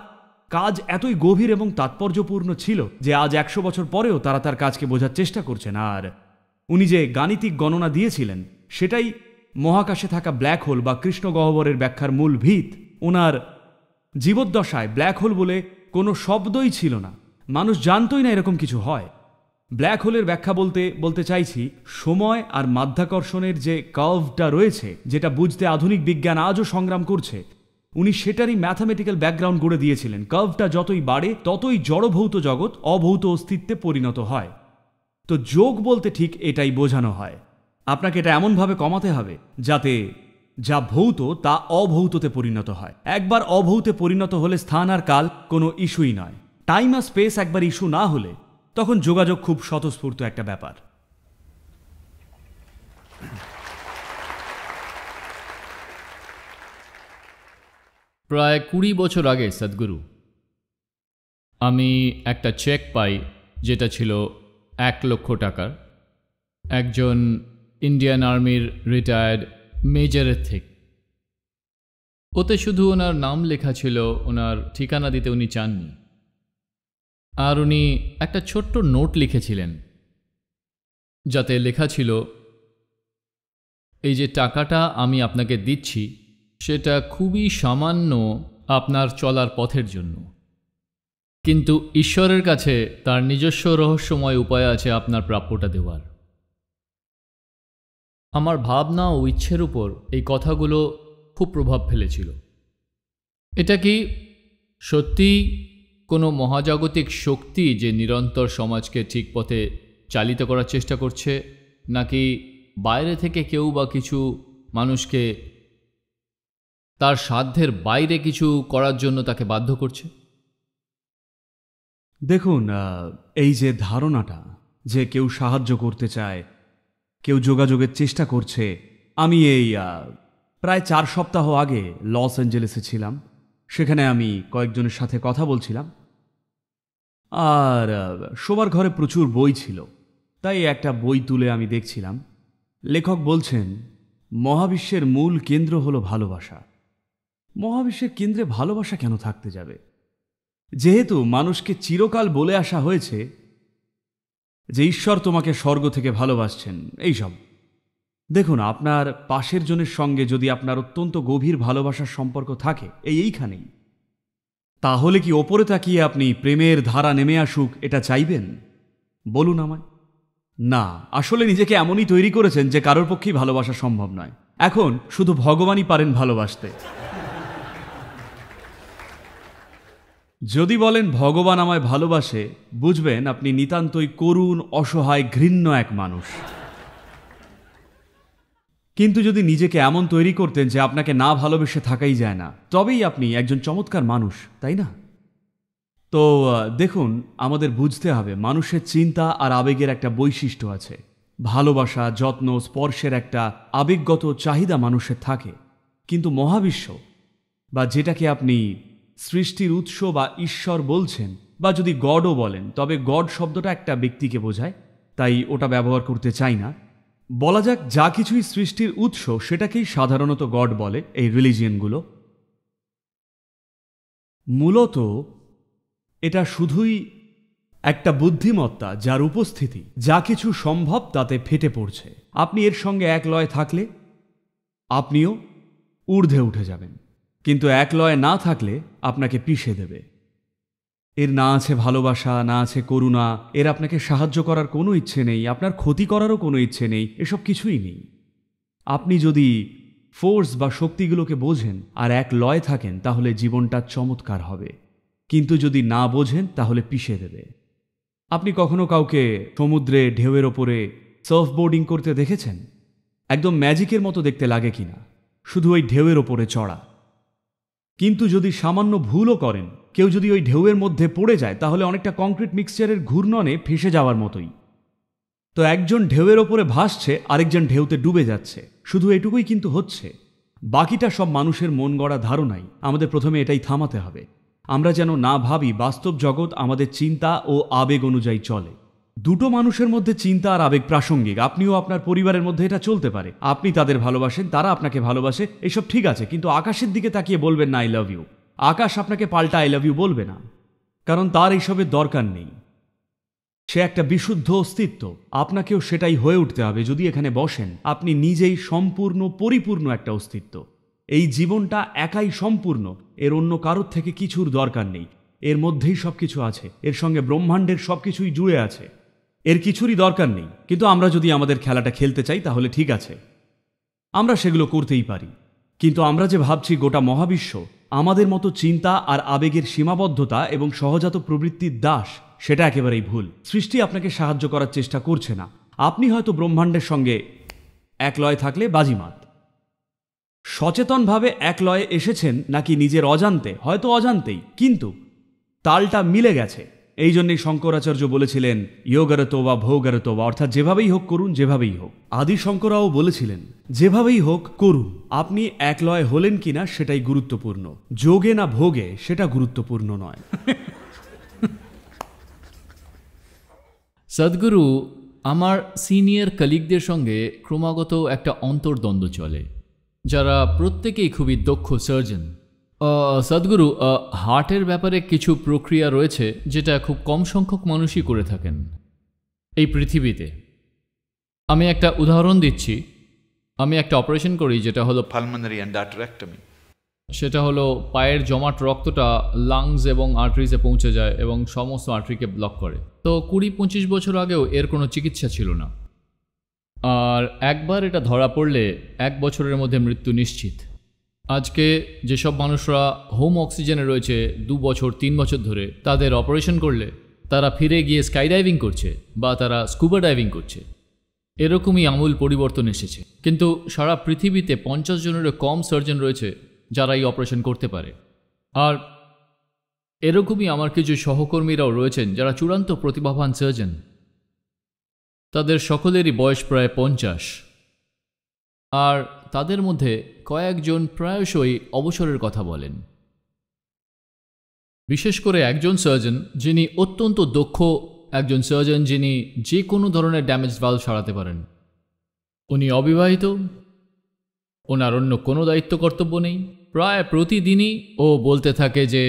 কাজ এতই গভীর এবং তাৎপর্যপূর্ণ ছিল যে আজ 100 বছর পরেও তারা তার কাজকে বোঝার চেষ্টা করছেন। আর উনি যে গাণিতিক গণনা দিয়েছিলেন সেটাই মহাকাশে থাকা ব্ল্যাক হোল বা কৃষ্ণ গহ্বরের ব্যাখ্যার মূল ভিত। ওনার জীবদ্দশায় ব্ল্যাক হোল বলে কোনো শব্দই ছিল না, মানুষ জানতই না এরকম কিছু হয়। ব্ল্যাক হোলের ব্যাখ্যা বলতে চাইছি সময় আর মাধ্যাকর্ষণের যে কার্ভটা রয়েছে, যেটা বুঝতে আধুনিক বিজ্ঞান আজও সংগ্রাম করছে, উনি সেটারই ম্যাথামেটিক্যাল ব্যাকগ্রাউন্ড গড়ে দিয়েছিলেন। কার্ভটা যতই বাড়ে ততই জড়ভৌত জগৎ অভৌত অস্তিত্বে পরিণত হয়। তো যোগ বলতে ঠিক এটাই বোঝানো হয়। আপনাকে এটা এমনভাবে কমাতে হবে যাতে যা ভৌত তা অভৌততে পরিণত হয়। একবার অভৌতে পরিণত হলে স্থান আর কাল কোনো ইস্যুই নয়। টাইম আর স্পেস একবার ইস্যু না হলে তখন যোগাযোগ খুব স্বতঃস্ফূর্ত একটা ব্যাপার। প্রায় 20 বছর আগে সদ্গুরু, আমি একটা চেক পাই যেটা ছিল 1 লক্ষ টাকার, একজন ইন্ডিয়ান আর্মির রিটায়ার্ড মেজরের থেকে। ওতে শুধু ওনার নাম লেখা ছিল, ওনার ঠিকানা দিতে উনি চাননি। আর উনি একটা ছোট্ট নোট লিখেছিলেন যাতে লেখা ছিল, এই যে টাকাটা আমি আপনাকে দিচ্ছি সেটা খুবই সামান্য আপনার চলার পথের জন্য, কিন্তু ঈশ্বরের কাছে তার নিজস্ব রহস্যময় উপায় আছে আপনার প্রাপ্যটা দেওয়ার। আমার ভাবনা ও ইচ্ছের উপর এই কথাগুলো খুব প্রভাব ফেলেছিল। এটা কি সত্যি কোনো মহাজাগতিক শক্তি যে নিরন্তর সমাজকে ঠিক পথে চালিত করার চেষ্টা করছে, নাকি বাইরে থেকে কেউ বা কিছু মানুষকে তার সাধ্যের বাইরে কিছু করার জন্য তাকে বাধ্য করছে? দেখুন, এই যে ধারণাটা যে কেউ সাহায্য করতে চায়, কেউ যোগাযোগের চেষ্টা করছে, আমি এই প্রায় 4 সপ্তাহ আগে লস অ্যাঞ্জেলেসে ছিলাম। সেখানে আমি কয়েকজনের সাথে কথা বলছিলাম, আর শোবার ঘরে প্রচুর বই ছিল, তাই একটা বই তুলে আমি দেখছিলাম। লেখক বলছেন মহাবিশ্বের মূল কেন্দ্র হলো ভালোবাসা। মহাবিশ্বের কেন্দ্রে ভালোবাসা কেন থাকতে যাবে? যেহেতু মানুষকে চিরকাল বলে আসা হয়েছে যে ঈশ্বর তোমাকে স্বর্গ থেকে ভালোবাসছেন, এইসব। দেখুন, আপনার পাশের জনের সঙ্গে যদি আপনার অত্যন্ত গভীর ভালোবাসার সম্পর্ক থাকে এইখানেই, তাহলে কি ওপরে তাকিয়ে আপনি প্রেমের ধারা নেমে আসুক এটা চাইবেন? বলুন আমায়। না, আসলে নিজেকে এমনই তৈরি করেছেন যে কারোর পক্ষেই ভালোবাসা সম্ভব নয়। এখন শুধু ভগবানই পারেন ভালোবাসতে। যদি বলেন ভগবান আমায় ভালোবাসে, বুঝবেন আপনি নিতান্তই করুণ, অসহায়, ঘৃণ্য এক মানুষ। কিন্তু যদি নিজেকে এমন তৈরি করতেন যে আপনাকে না ভালোবেসে থাকাই যায় না, তবেই আপনি একজন চমৎকার মানুষ, তাই না? তো দেখুন, আমাদের বুঝতে হবে মানুষের চিন্তা আর আবেগের একটা বৈশিষ্ট্য আছে। ভালোবাসা, যত্ন, স্পর্শের একটা আবেগগত চাহিদা মানুষের থাকে। কিন্তু মহাবিশ্ব, বা যেটাকে আপনি সৃষ্টির উৎস বা ঈশ্বর বলছেন, বা যদি গডও বলেন, তবে গড শব্দটা একটা ব্যক্তিকে বোঝায়, তাই ওটা ব্যবহার করতে চাই না। বলা যাক যা কিছুই সৃষ্টির উৎস সেটাকেই সাধারণত গড বলে এই রিলিজিয়নগুলো। মূলত এটা শুধুই একটা বুদ্ধিমত্তা যার উপস্থিতি যা কিছু সম্ভব তাতে ফেটে পড়ছে। আপনি এর সঙ্গে এক লয়ে থাকলে আপনিও ঊর্ধ্বে উঠে যাবেন, কিন্তু এক লয়ে না থাকলে আপনাকে পিষে দেবে। এর না আছে ভালোবাসা, না আছে করুণা, এর আপনাকে সাহায্য করার কোনো ইচ্ছে নেই, আপনার ক্ষতি করারও কোনো ইচ্ছে নেই, এসব কিছুই নেই। আপনি যদি ফোর্স বা শক্তিগুলোকে বোঝেন আর এক লয়ে থাকেন, তাহলে জীবনটা চমৎকার হবে। কিন্তু যদি না বোঝেন, তাহলে পিষে দেবে। আপনি কখনো কাউকে সমুদ্রে ঢেউয়ের ওপরে সার্ফবোর্ডিং করতে দেখেছেন? একদম ম্যাজিকের মতো দেখতে লাগে কিনা, শুধু ওই ঢেউয়ের ওপরে চড়া। কিন্তু যদি সামান্য ভুলও করেন, কেউ যদি ওই ঢেউয়ের মধ্যে পড়ে যায়, তাহলে অনেকটা কংক্রিট মিক্সচারের ঘূর্ণনে ফেসে যাওয়ার মতোই। তো একজন ঢেউয়ের ওপরে ভাসছে, আরেকজন ঢেউতে ডুবে যাচ্ছে, শুধু এটুকুই কিন্তু হচ্ছে। বাকিটা সব মানুষের মন গড়া ধারণাই। আমাদের প্রথমে এটাই থামাতে হবে। আমরা যেন না ভাবি বাস্তব জগৎ আমাদের চিন্তা ও আবেগ অনুযায়ী চলে। দুটো মানুষের মধ্যে চিন্তা আর আবেগ প্রাসঙ্গিক। আপনিও আপনার পরিবারের মধ্যে এটা চলতে পারে, আপনি তাদের ভালোবাসেন, তারা আপনাকে ভালোবাসে, এসব ঠিক আছে। কিন্তু আকাশের দিকে তাকিয়ে বলবেন না আই লাভ ইউ। আকাশ আপনাকে পাল্টা আই লাভ ইউ বলবে না, কারণ তার এইসবের দরকার নেই। সে একটা বিশুদ্ধ অস্তিত্ব। আপনাকেও সেটাই হয়ে উঠতে হবে। যদি এখানে বসেন, আপনি নিজেই সম্পূর্ণ, পরিপূর্ণ একটা অস্তিত্ব। এই জীবনটা একাই সম্পূর্ণ, এর অন্য কারোর থেকে কিছুর দরকার নেই। এর মধ্যেই সবকিছু আছে, এর সঙ্গে ব্রহ্মাণ্ডের সবকিছুই জুড়ে আছে, এর কিছুরই দরকার নেই। কিন্তু আমরা যদি আমাদের খেলাটা খেলতে চাই, তাহলে ঠিক আছে, আমরা সেগুলো করতেই পারি। কিন্তু আমরা যে ভাবছি গোটা মহাবিশ্ব আমাদের মতো চিন্তা আর আবেগের সীমাবদ্ধতা এবং সহজাত প্রবৃত্তির দাস, সেটা একেবারেই ভুল। সৃষ্টি আপনাকে সাহায্য করার চেষ্টা করছে না। আপনি হয়তো ব্রহ্মাণ্ডের সঙ্গে এক লয়ে থাকলে বাজিমাত। সচেতনভাবে এক লয়ে এসেছেন নাকি নিজের অজান্তে, হয়তো অজান্তেই, কিন্তু তালটা মিলে গেছে। এই জন্যই শঙ্করাচার্য বলেছিলেন যোগরতো বা ভোগরতো বা, অর্থাৎ যেভাবেই হোক করুন, যেভাবেই হোক। আদি শঙ্করাও বলেছিলেন যেভাবেই হোক করুন। আপনি এক লয় হলেন কিনা সেটাই গুরুত্বপূর্ণ, যোগে না ভোগে সেটা গুরুত্বপূর্ণ নয়। সদ্গুরু, আমার সিনিয়র কলিগদের সঙ্গে ক্রমাগত একটা অন্তর্দ্বন্দ্ব চলে, যারা প্রত্যেকেই খুবই দক্ষ সার্জন। সদ্গুরু, হার্টের ব্যাপারে কিছু প্রক্রিয়া রয়েছে যেটা খুব কম সংখ্যক মানুষই করে থাকেন এই পৃথিবীতে। আমি একটা উদাহরণ দিচ্ছি। আমি একটা অপারেশন করি যেটা হলো pulmonary endarterectomy. সেটা হলো পায়ের জমাট রক্তটা লাংস এবং আর্টারিজে পৌঁছে যায় এবং সমস্ত আর্টারিকে ব্লক করে। তো 20-25 বছর আগেও এর কোনো চিকিৎসা ছিল না, আর একবার এটা ধরা পড়লে 1 বছরের মধ্যে মৃত্যু নিশ্চিত। আজকে যেসব মানুষরা হোম অক্সিজেনে রয়েছে 2 বছর 3 বছর ধরে, তাদের অপারেশন করলে তারা ফিরে গিয়ে স্কাই ডাইভিং করছে বা তারা স্কুবা ডাইভিং করছে। এরকমই আমূল পরিবর্তন এসেছে। কিন্তু সারা পৃথিবীতে 50 জনেরও কম সার্জন রয়েছে যারা এই অপারেশন করতে পারে। আর এরকমই আমার কিছু সহকর্মীরাও রয়েছেন যারা চূড়ান্ত প্রতিভাবান সার্জন। তাদের সকলেরই বয়স প্রায় 50, আর তাদের মধ্যে কয়েকজন প্রায়শই অবসরের কথা বলেন। বিশেষ করে একজন সার্জন যিনি অত্যন্ত দক্ষ, একজন সার্জন যিনি যে কোনো ধরনের ড্যামেজ ভালভ সারাতে পারেন। উনি অবিবাহিত, ওনার অন্য কোনো দায়িত্ব কর্তব্য নেই। প্রায় প্রতিদিনই ও বলতে থাকে যে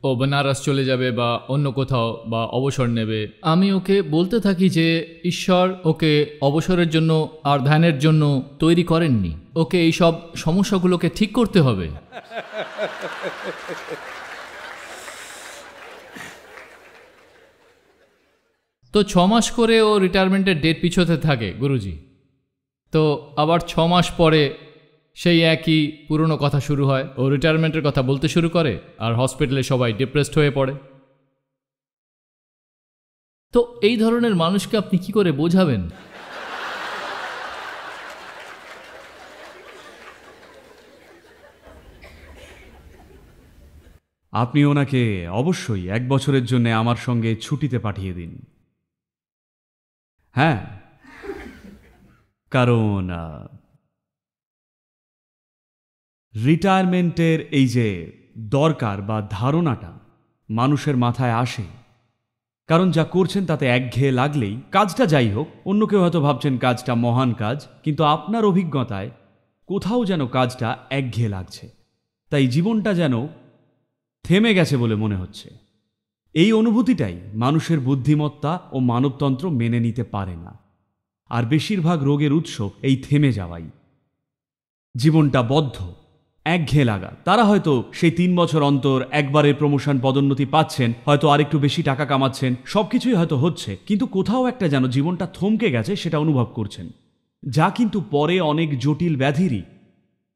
ও বেনারস চলে যাবে বা অন্য কোথাও বা অবসর নেবে। আমি ওকে বলতে থাকি যে ঈশ্বর ওকে অবসরের জন্য আর ধ্যানের জন্য তৈরি করেননি, ওকে এই সব সমস্যাগুলোকে ঠিক করতে হবে। তো 6 মাস করে ও রিটায়ারমেন্টের ডেট পিছোতে থাকে গুরুজি। তো আবার 6 মাস পরে সেই একই পুরনো কথা শুরু হয়, ও রিটায়ারমেন্টের কথা বলতে শুরু করে আর হসপিটালে সবাই ডিপ্রেসড হয়ে পড়ে। তো এই ধরনের মানুষকে আপনি কি করে বোঝাবেন? আপনি ওনাকে অবশ্যই 1 বছরের জন্য আমার সঙ্গে ছুটিতে পাঠিয়ে দিন। হ্যাঁ, কারণ রিটায়ারমেন্টের এই যে দরকার বা ধারণাটা মানুষের মাথায় আসে, কারণ যা করছেন তাতে একঘেয়ে লাগলেই, কাজটা যাই হোক, অন্য কেউ হয়তো ভাবছেন কাজটা মহান কাজ, কিন্তু আপনার অভিজ্ঞতায় কোথাও যেন কাজটা একঘেয়ে লাগছে, তাই জীবনটা যেন থেমে গেছে বলে মনে হচ্ছে। এই অনুভূতিটাই মানুষের বুদ্ধিমত্তা ও মানবতন্ত্র মেনে নিতে পারে না, আর বেশিরভাগ রোগের উৎস এই থেমে যাওয়াই। জীবনটা বদ্ধ, একঘেয়ে লাগা। তারা হয়তো সেই 3 বছর অন্তর একবারের প্রমোশন পদোন্নতি পাচ্ছেন, হয়তো আরেকটু বেশি টাকা কামাচ্ছেন, সবকিছুই হয়তো হচ্ছে, কিন্তু কোথাও একটা যেন জীবনটা থমকে গেছে সেটা অনুভব করছেন, যা কিন্তু পরে অনেক জটিল ব্যাধিরই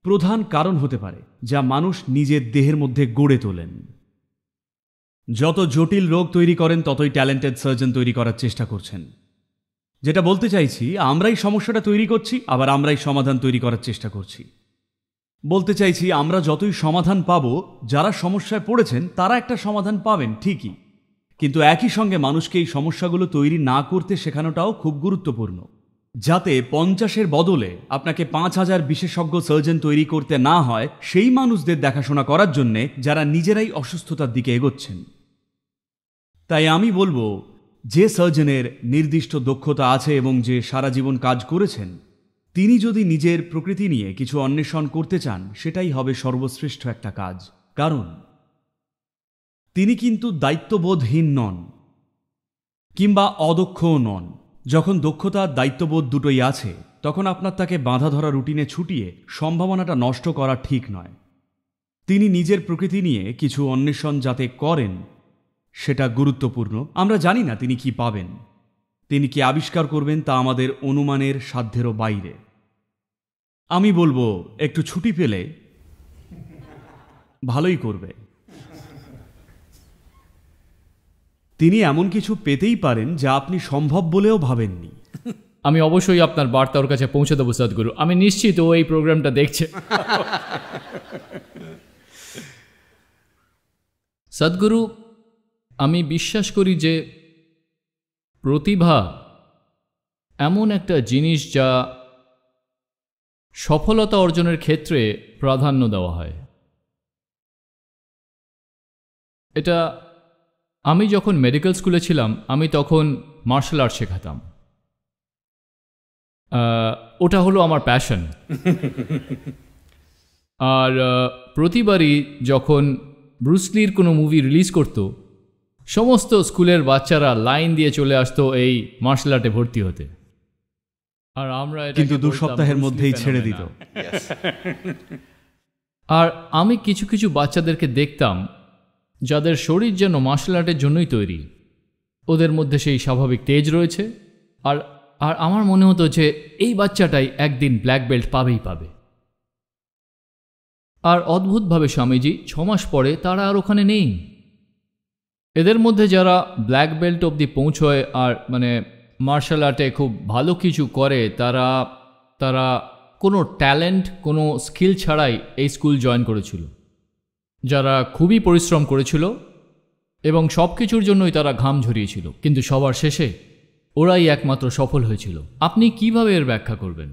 প্রধান কারণ হতে পারে, যা মানুষ নিজের দেহের মধ্যে গড়ে তোলেন। যত জটিল রোগ তৈরি করেন ততই ট্যালেন্টেড সার্জন তৈরি করার চেষ্টা করছেন। যেটা বলতে চাইছি, আমরাই সমস্যাটা তৈরি করছি, আবার আমরাই সমাধান তৈরি করার চেষ্টা করছি। বলতে চাইছি, আমরা যতই সমাধান পাব, যারা সমস্যায় পড়েছেন তারা একটা সমাধান পাবেন ঠিকই, কিন্তু একই সঙ্গে মানুষকে এই সমস্যাগুলো তৈরি না করতে শেখানোটাও খুব গুরুত্বপূর্ণ, যাতে 50-এর বদলে আপনাকে 5000 বিশেষজ্ঞ সার্জন তৈরি করতে না হয় সেই মানুষদের দেখাশোনা করার জন্যে যারা নিজেরাই অসুস্থতার দিকে এগোচ্ছেন। তাই আমি বলবো, যে সার্জনের নির্দিষ্ট দক্ষতা আছে এবং যে সারা জীবন কাজ করেছেন, তিনি যদি নিজের প্রকৃতি নিয়ে কিছু অন্বেষণ করতে চান, সেটাই হবে সর্বশ্রেষ্ঠ একটা কাজ। কারণ তিনি কিন্তু দায়িত্ববোধহীন নন কিংবা অদক্ষও নন। যখন দক্ষতা আর দায়িত্ববোধ দুটোই আছে, তখন আপনার তাকে বাঁধা ধরা রুটিনে ছুটিয়ে সম্ভাবনাটা নষ্ট করা ঠিক নয়। তিনি নিজের প্রকৃতি নিয়ে কিছু অন্বেষণ যাতে করেন, সেটা গুরুত্বপূর্ণ। আমরা জানি না তিনি কি পাবেন, তিনি কি আবিষ্কার করবেন, তা আমাদের অনুমানের সাধ্যেরও বাইরে। আমি বলবো, একটু ছুটি পেলে ভালোই করবে। তিনি এমন কিছু পেতেই পারেন যা আপনি সম্ভব বলেও ভাবেননি। আমি অবশ্যই আপনার বার্তা ওর কাছে পৌঁছে দেবো সদ্গুরু। আমি নিশ্চিত ও এই প্রোগ্রামটা দেখছে। সদ্গুরু, আমি বিশ্বাস করি যে প্রতিভা এমন একটা জিনিস যা সফলতা অর্জনের ক্ষেত্রে প্রাধান্য দেওয়া হয়। এটা আমি যখন মেডিকেল স্কুলে ছিলাম, আমি তখন মার্শাল আর্ট শেখাতাম। ওটা হলো আমার প্যাশন। আর প্রতিবারই যখন ব্রুসলির কোনো মুভি রিলিজ করতো, সমস্ত স্কুলের বাচ্চারা লাইন দিয়ে চলে আসতো এই মার্শাল আর্টে ভর্তি হতে। আর আমরা কিন্তু 2 সপ্তাহের মধ্যেই ছেড়ে দিত। আর আমি কিছু কিছু বাচ্চাদেরকে দেখতাম যাদের শরীর যেন মার্শাল আর্টের জন্যই তৈরি। ওদের মধ্যে সেই স্বাভাবিক তেজ রয়েছে, আর আর আমার মনে হতো যে এই বাচ্চাটাই একদিন ব্ল্যাক বেল্ট পাবেই পাবে। আর অদ্ভুতভাবে স্বামীজি 6 মাস পরে তারা আর ওখানে নেই। এদের মধ্যে যারা ব্ল্যাক বেল্ট অবধি পৌঁছয় আর মানে মার্শাল আর্টে খুব ভালো কিছু করে, তারা তারা কোনো ট্যালেন্ট, কোনো স্কিল ছাড়াই এই স্কুল জয়েন করেছিল। যারা খুবই পরিশ্রম করেছিল এবং সব কিছুর জন্যই তারা ঘাম ঝরিয়েছিল, কিন্তু সবার শেষে ওরাই একমাত্র সফল হয়েছিল। আপনি কিভাবে এর ব্যাখ্যা করবেন?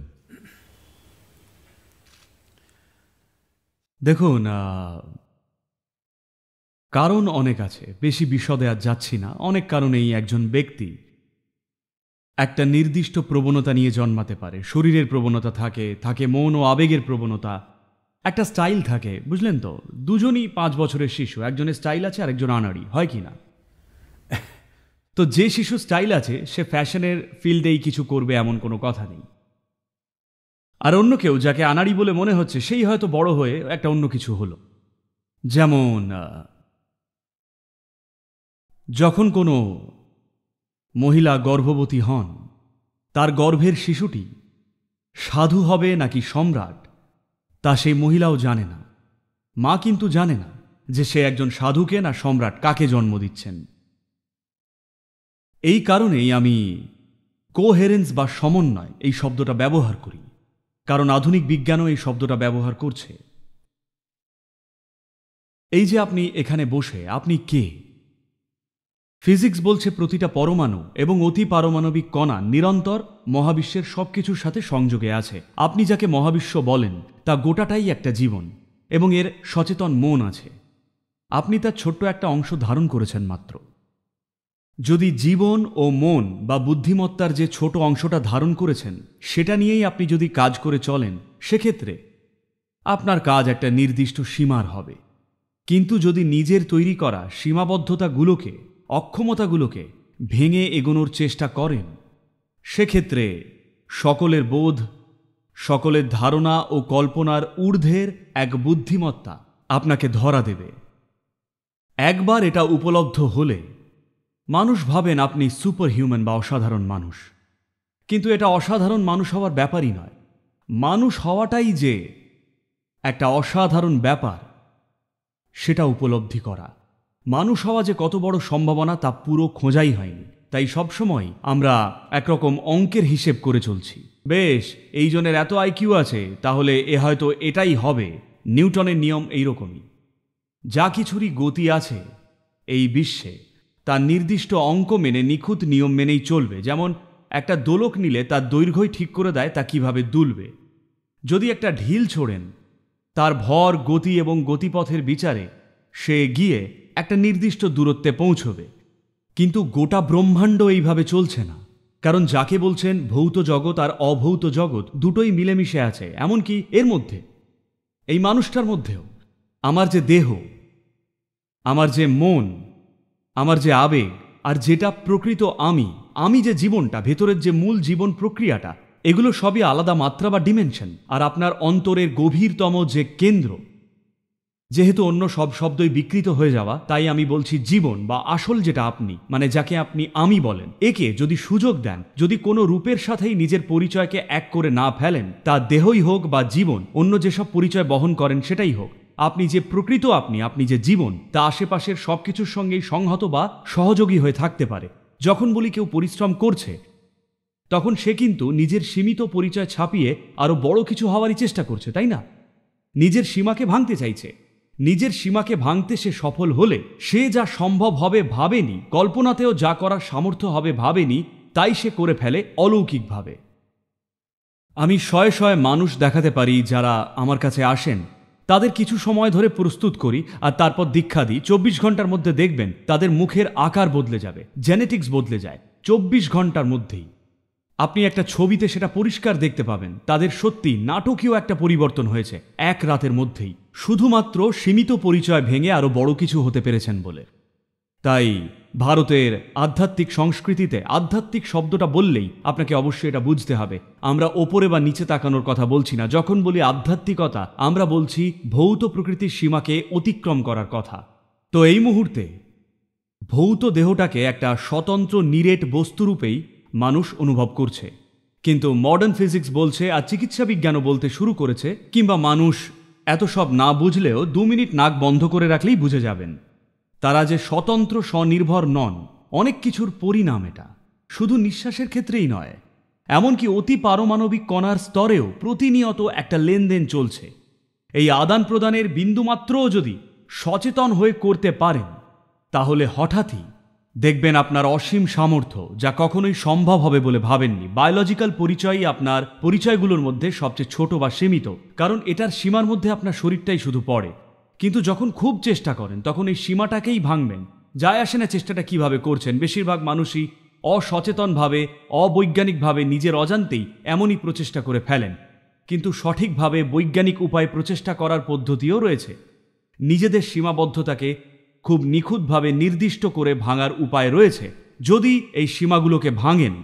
দেখুন, কারণ অনেক আছে, বেশি বিশদে আর যাচ্ছি না। অনেক কারণেই একজন ব্যক্তি একটা নির্দিষ্ট প্রবণতা নিয়ে জন্মাতে পারে। শরীরের প্রবণতা থাকে, থাকে মন ও আবেগের প্রবণতা, একটা স্টাইল থাকে, বুঝলেন তো? দুজনই 5 বছরের শিশু, একজনের স্টাইল আছে আর একজন আনাড়ি, হয় কি না? তো যে শিশু স্টাইল আছে সে ফ্যাশনের ফিল্ডেই কিছু করবে এমন কোনো কথা নেই। আর অন্য কেউ যাকে আনাড়ি বলে মনে হচ্ছে সেই হয়তো বড় হয়ে একটা অন্য কিছু হলো। যেমন যখন কোনো মহিলা গর্ভবতী হন, তার গর্ভের শিশুটি সাধু হবে নাকি সম্রাট তা সেই মহিলাও জানে না। মা কিন্তু জানে না যে সে একজন সাধুকে না সম্রাট, কাকে জন্ম দিচ্ছেন। এই কারণেই আমি কোহেরেন্স বা সমন্বয় এই শব্দটা ব্যবহার করি, কারণ আধুনিক বিজ্ঞানও এই শব্দটা ব্যবহার করছে। এই যে আপনি এখানে বসে, আপনি কে? ফিজিক্স বলছে প্রতিটা পরমাণু এবং অতি পারমাণবিক কণা নিরন্তর মহাবিশ্বের সবকিছুর সাথে সংযোগে আছে। আপনি যাকে মহাবিশ্ব বলেন তা গোটাটাই একটা জীবন এবং এর সচেতন মন আছে। আপনি তার ছোট্ট একটা অংশ ধারণ করেছেন মাত্র। যদি জীবন ও মন বা বুদ্ধিমত্তার যে ছোট অংশটা ধারণ করেছেন সেটা নিয়েই আপনি যদি কাজ করে চলেন, সেক্ষেত্রে আপনার কাজ একটা নির্দিষ্ট সীমার হবে। কিন্তু যদি নিজের তৈরি করা সীমাবদ্ধতাগুলোকে, অক্ষমতাগুলোকে ভেঙে এগোনোর চেষ্টা করেন, সেক্ষেত্রে সকলের বোধ, সকলের ধারণা ও কল্পনার ঊর্ধ্বের এক বুদ্ধিমত্তা আপনাকে ধরা দেবে। একবার এটা উপলব্ধ হলে মানুষ ভাবেন আপনি সুপার হিউম্যান বা অসাধারণ মানুষ। কিন্তু এটা অসাধারণ মানুষ হওয়ার ব্যাপারই নয়। মানুষ হওয়াটাই যে একটা অসাধারণ ব্যাপার, সেটা উপলব্ধি করা। মানুষ হওয়া যে কত বড় সম্ভাবনা তা পুরো খোঁজাই হয়নি। তাই সবসময় আমরা একরকম অঙ্কের হিসেব করে চলছি। বেশ, এই জনের এত আইকিউ আছে, তাহলে এ হয়তো এটাই হবে। নিউটনের নিয়ম এইরকমই। যা কিছুরই গতি আছে এই বিশ্বে তার নির্দিষ্ট অঙ্ক মেনে, নিখুঁত নিয়ম মেনেই চলবে। যেমন একটা দোলক নিলে তার দৈর্ঘ্যই ঠিক করে দেয় তা কিভাবে দুলবে। যদি একটা ঢিল ছোড়েন, তার ভর, গতি এবং গতিপথের বিচারে সে গিয়ে একটা নির্দিষ্ট দূরত্বে পৌঁছবে। কিন্তু গোটা ব্রহ্মাণ্ড এইভাবে চলছে না, কারণ যাকে বলছেন ভৌত জগৎ আর অভৌত জগৎ দুটোই মিলেমিশে আছে। এমনকি এর মধ্যে, এই মানুষটার মধ্যেও আমার যে দেহ, আমার যে মন, আমার যে আবেগ, আর যেটা প্রকৃত আমি যে জীবনটা, ভেতরের যে মূল জীবন প্রক্রিয়াটা, এগুলো সবই আলাদা মাত্রা বা ডিমেনশন। আর আপনার অন্তরের গভীরতম যে কেন্দ্র, যেহেতু অন্য সব শব্দই বিকৃত হয়ে যাওয়া, তাই আমি বলছি জীবন বা আসল যেটা আপনি, মানে যাকে আপনি আমি বলেন, একে যদি সুযোগ দেন, যদি কোনো রূপের সাথেই নিজের পরিচয়কে এক করে না ফেলেন, তা দেহই হোক বা জীবন, অন্য যেসব পরিচয় বহন করেন সেটাই হোক, আপনি যে প্রকৃত আপনি যে জীবন, তা আশেপাশের সবকিছুর সঙ্গেই সংহত বা সহযোগী হয়ে থাকতে পারে। যখন বলি কেউ পরিশ্রম করছে, তখন সে কিন্তু নিজের সীমিত পরিচয় ছাপিয়ে আরো বড় কিছু হওয়ারই চেষ্টা করছে, তাই না? নিজের সীমাকে ভাঙতে চাইছে। নিজের সীমাকে ভাঙতে সে সফল হলে সে যা সম্ভব হবে ভাবেনি, কল্পনাতেও যা করার সামর্থ্য হবে ভাবেনি, তাই সে করে ফেলে অলৌকিকভাবে। আমি শয়ে শয়ে মানুষ দেখাতে পারি যারা আমার কাছে আসেন, তাদের কিছু সময় ধরে প্রস্তুত করি আর তারপর দীক্ষা দিই। 24 ঘন্টার মধ্যে দেখবেন তাদের মুখের আকার বদলে যাবে, জেনেটিক্স বদলে যায় 24 ঘন্টার মধ্যেই। আপনি একটা ছবিতে সেটা পরিষ্কার দেখতে পাবেন। তাদের সত্যি নাটকীয় একটা পরিবর্তন হয়েছে এক রাতের মধ্যেই, শুধুমাত্র সীমিত পরিচয় ভেঙে আরো বড় কিছু হতে পেরেছেন বলে। তাই ভারতের আধ্যাত্মিক সংস্কৃতিতে আধ্যাত্মিক শব্দটা বললেই আপনাকে অবশ্যই এটা বুঝতে হবে, আমরা ওপরে বা নিচে তাকানোর কথা বলছি না। যখন বলি আধ্যাত্মিকতা, আমরা বলছি ভৌত প্রকৃতির সীমাকে অতিক্রম করার কথা। তো এই মুহূর্তে ভৌত দেহটাকে একটা স্বতন্ত্র নিরেট বস্তুরূপেই মানুষ অনুভব করছে। কিন্তু মডার্ন ফিজিক্স বলছে, আর চিকিৎসা বিজ্ঞানও বলতে শুরু করেছে, কিংবা মানুষ এত সব না বুঝলেও 2 মিনিট নাক বন্ধ করে রাখলেই বুঝে যাবেন, তারা যে স্বতন্ত্র স্বনির্ভর নন। অনেক কিছুর পরিণাম এটা, শুধু নিঃশ্বাসের ক্ষেত্রেই নয়, এমনকি অতি পারমাণবিক কণার স্তরেও প্রতিনিয়ত একটা লেনদেন চলছে। এই আদান প্রদানের বিন্দুমাত্রও যদি সচেতন হয়ে করতে পারেন, তাহলে হঠাৎই দেখবেন আপনার অসীম সামর্থ্য, যা কখনোই সম্ভব হবে বলে ভাবেননি। বায়োলজিক্যাল পরিচয়ই আপনার পরিচয়গুলোর মধ্যে সবচেয়ে ছোট বা সীমিত, কারণ এটার সীমার মধ্যে আপনার শরীরটাই শুধু পড়ে। কিন্তু যখন খুব চেষ্টা করেন তখন এই সীমাটাকেই ভাঙবেন। যায় আসে না চেষ্টাটা কিভাবে করছেন, বেশিরভাগ মানুষই অসচেতনভাবে, অবৈজ্ঞানিকভাবে নিজের অজান্তেই এমনই প্রচেষ্টা করে ফেলেন। কিন্তু সঠিকভাবে বৈজ্ঞানিক উপায়ে প্রচেষ্টা করার পদ্ধতিও রয়েছে। নিজেদের সীমাবদ্ধতাকে খুব নিখুঁতভাবে নির্দিষ্ট করে ভাঙার উপায় রয়েছে, যদি এই সীমাগুলোকে ভাঙেন।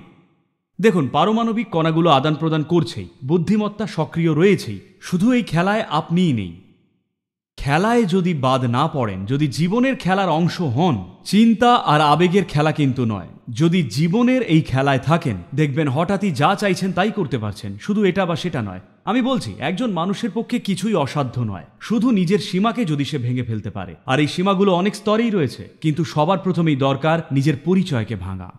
দেখুন, পারমাণবিক কণাগুলো আদান প্রদান করছেই, বুদ্ধিমত্তা সক্রিয় রয়েছেই, শুধু এই খেলায় আপনিই নেই। খেলায় যদি বাদ না পড়েন, যদি জীবনের খেলার অংশ হন, চিন্তা আর আবেগের খেলা কিন্তু নয়, যদি জীবনের এই খেলায় থাকেন, দেখবেন হঠাৎই যা চাইছেন তাই করতে পারছেন। শুধু এটা বা সেটা নয়, আমি বলছি একজন মানুষের পক্ষে কিছুই অসাধ্য নয়, শুধু নিজের সীমাকে যদি সে ভেঙে ফেলতে পারে। আর এই সীমাগুলো অনেক স্তরেই রয়েছে, কিন্তু সবার প্রথমেই দরকার নিজের পরিচয়কে ভাঙা।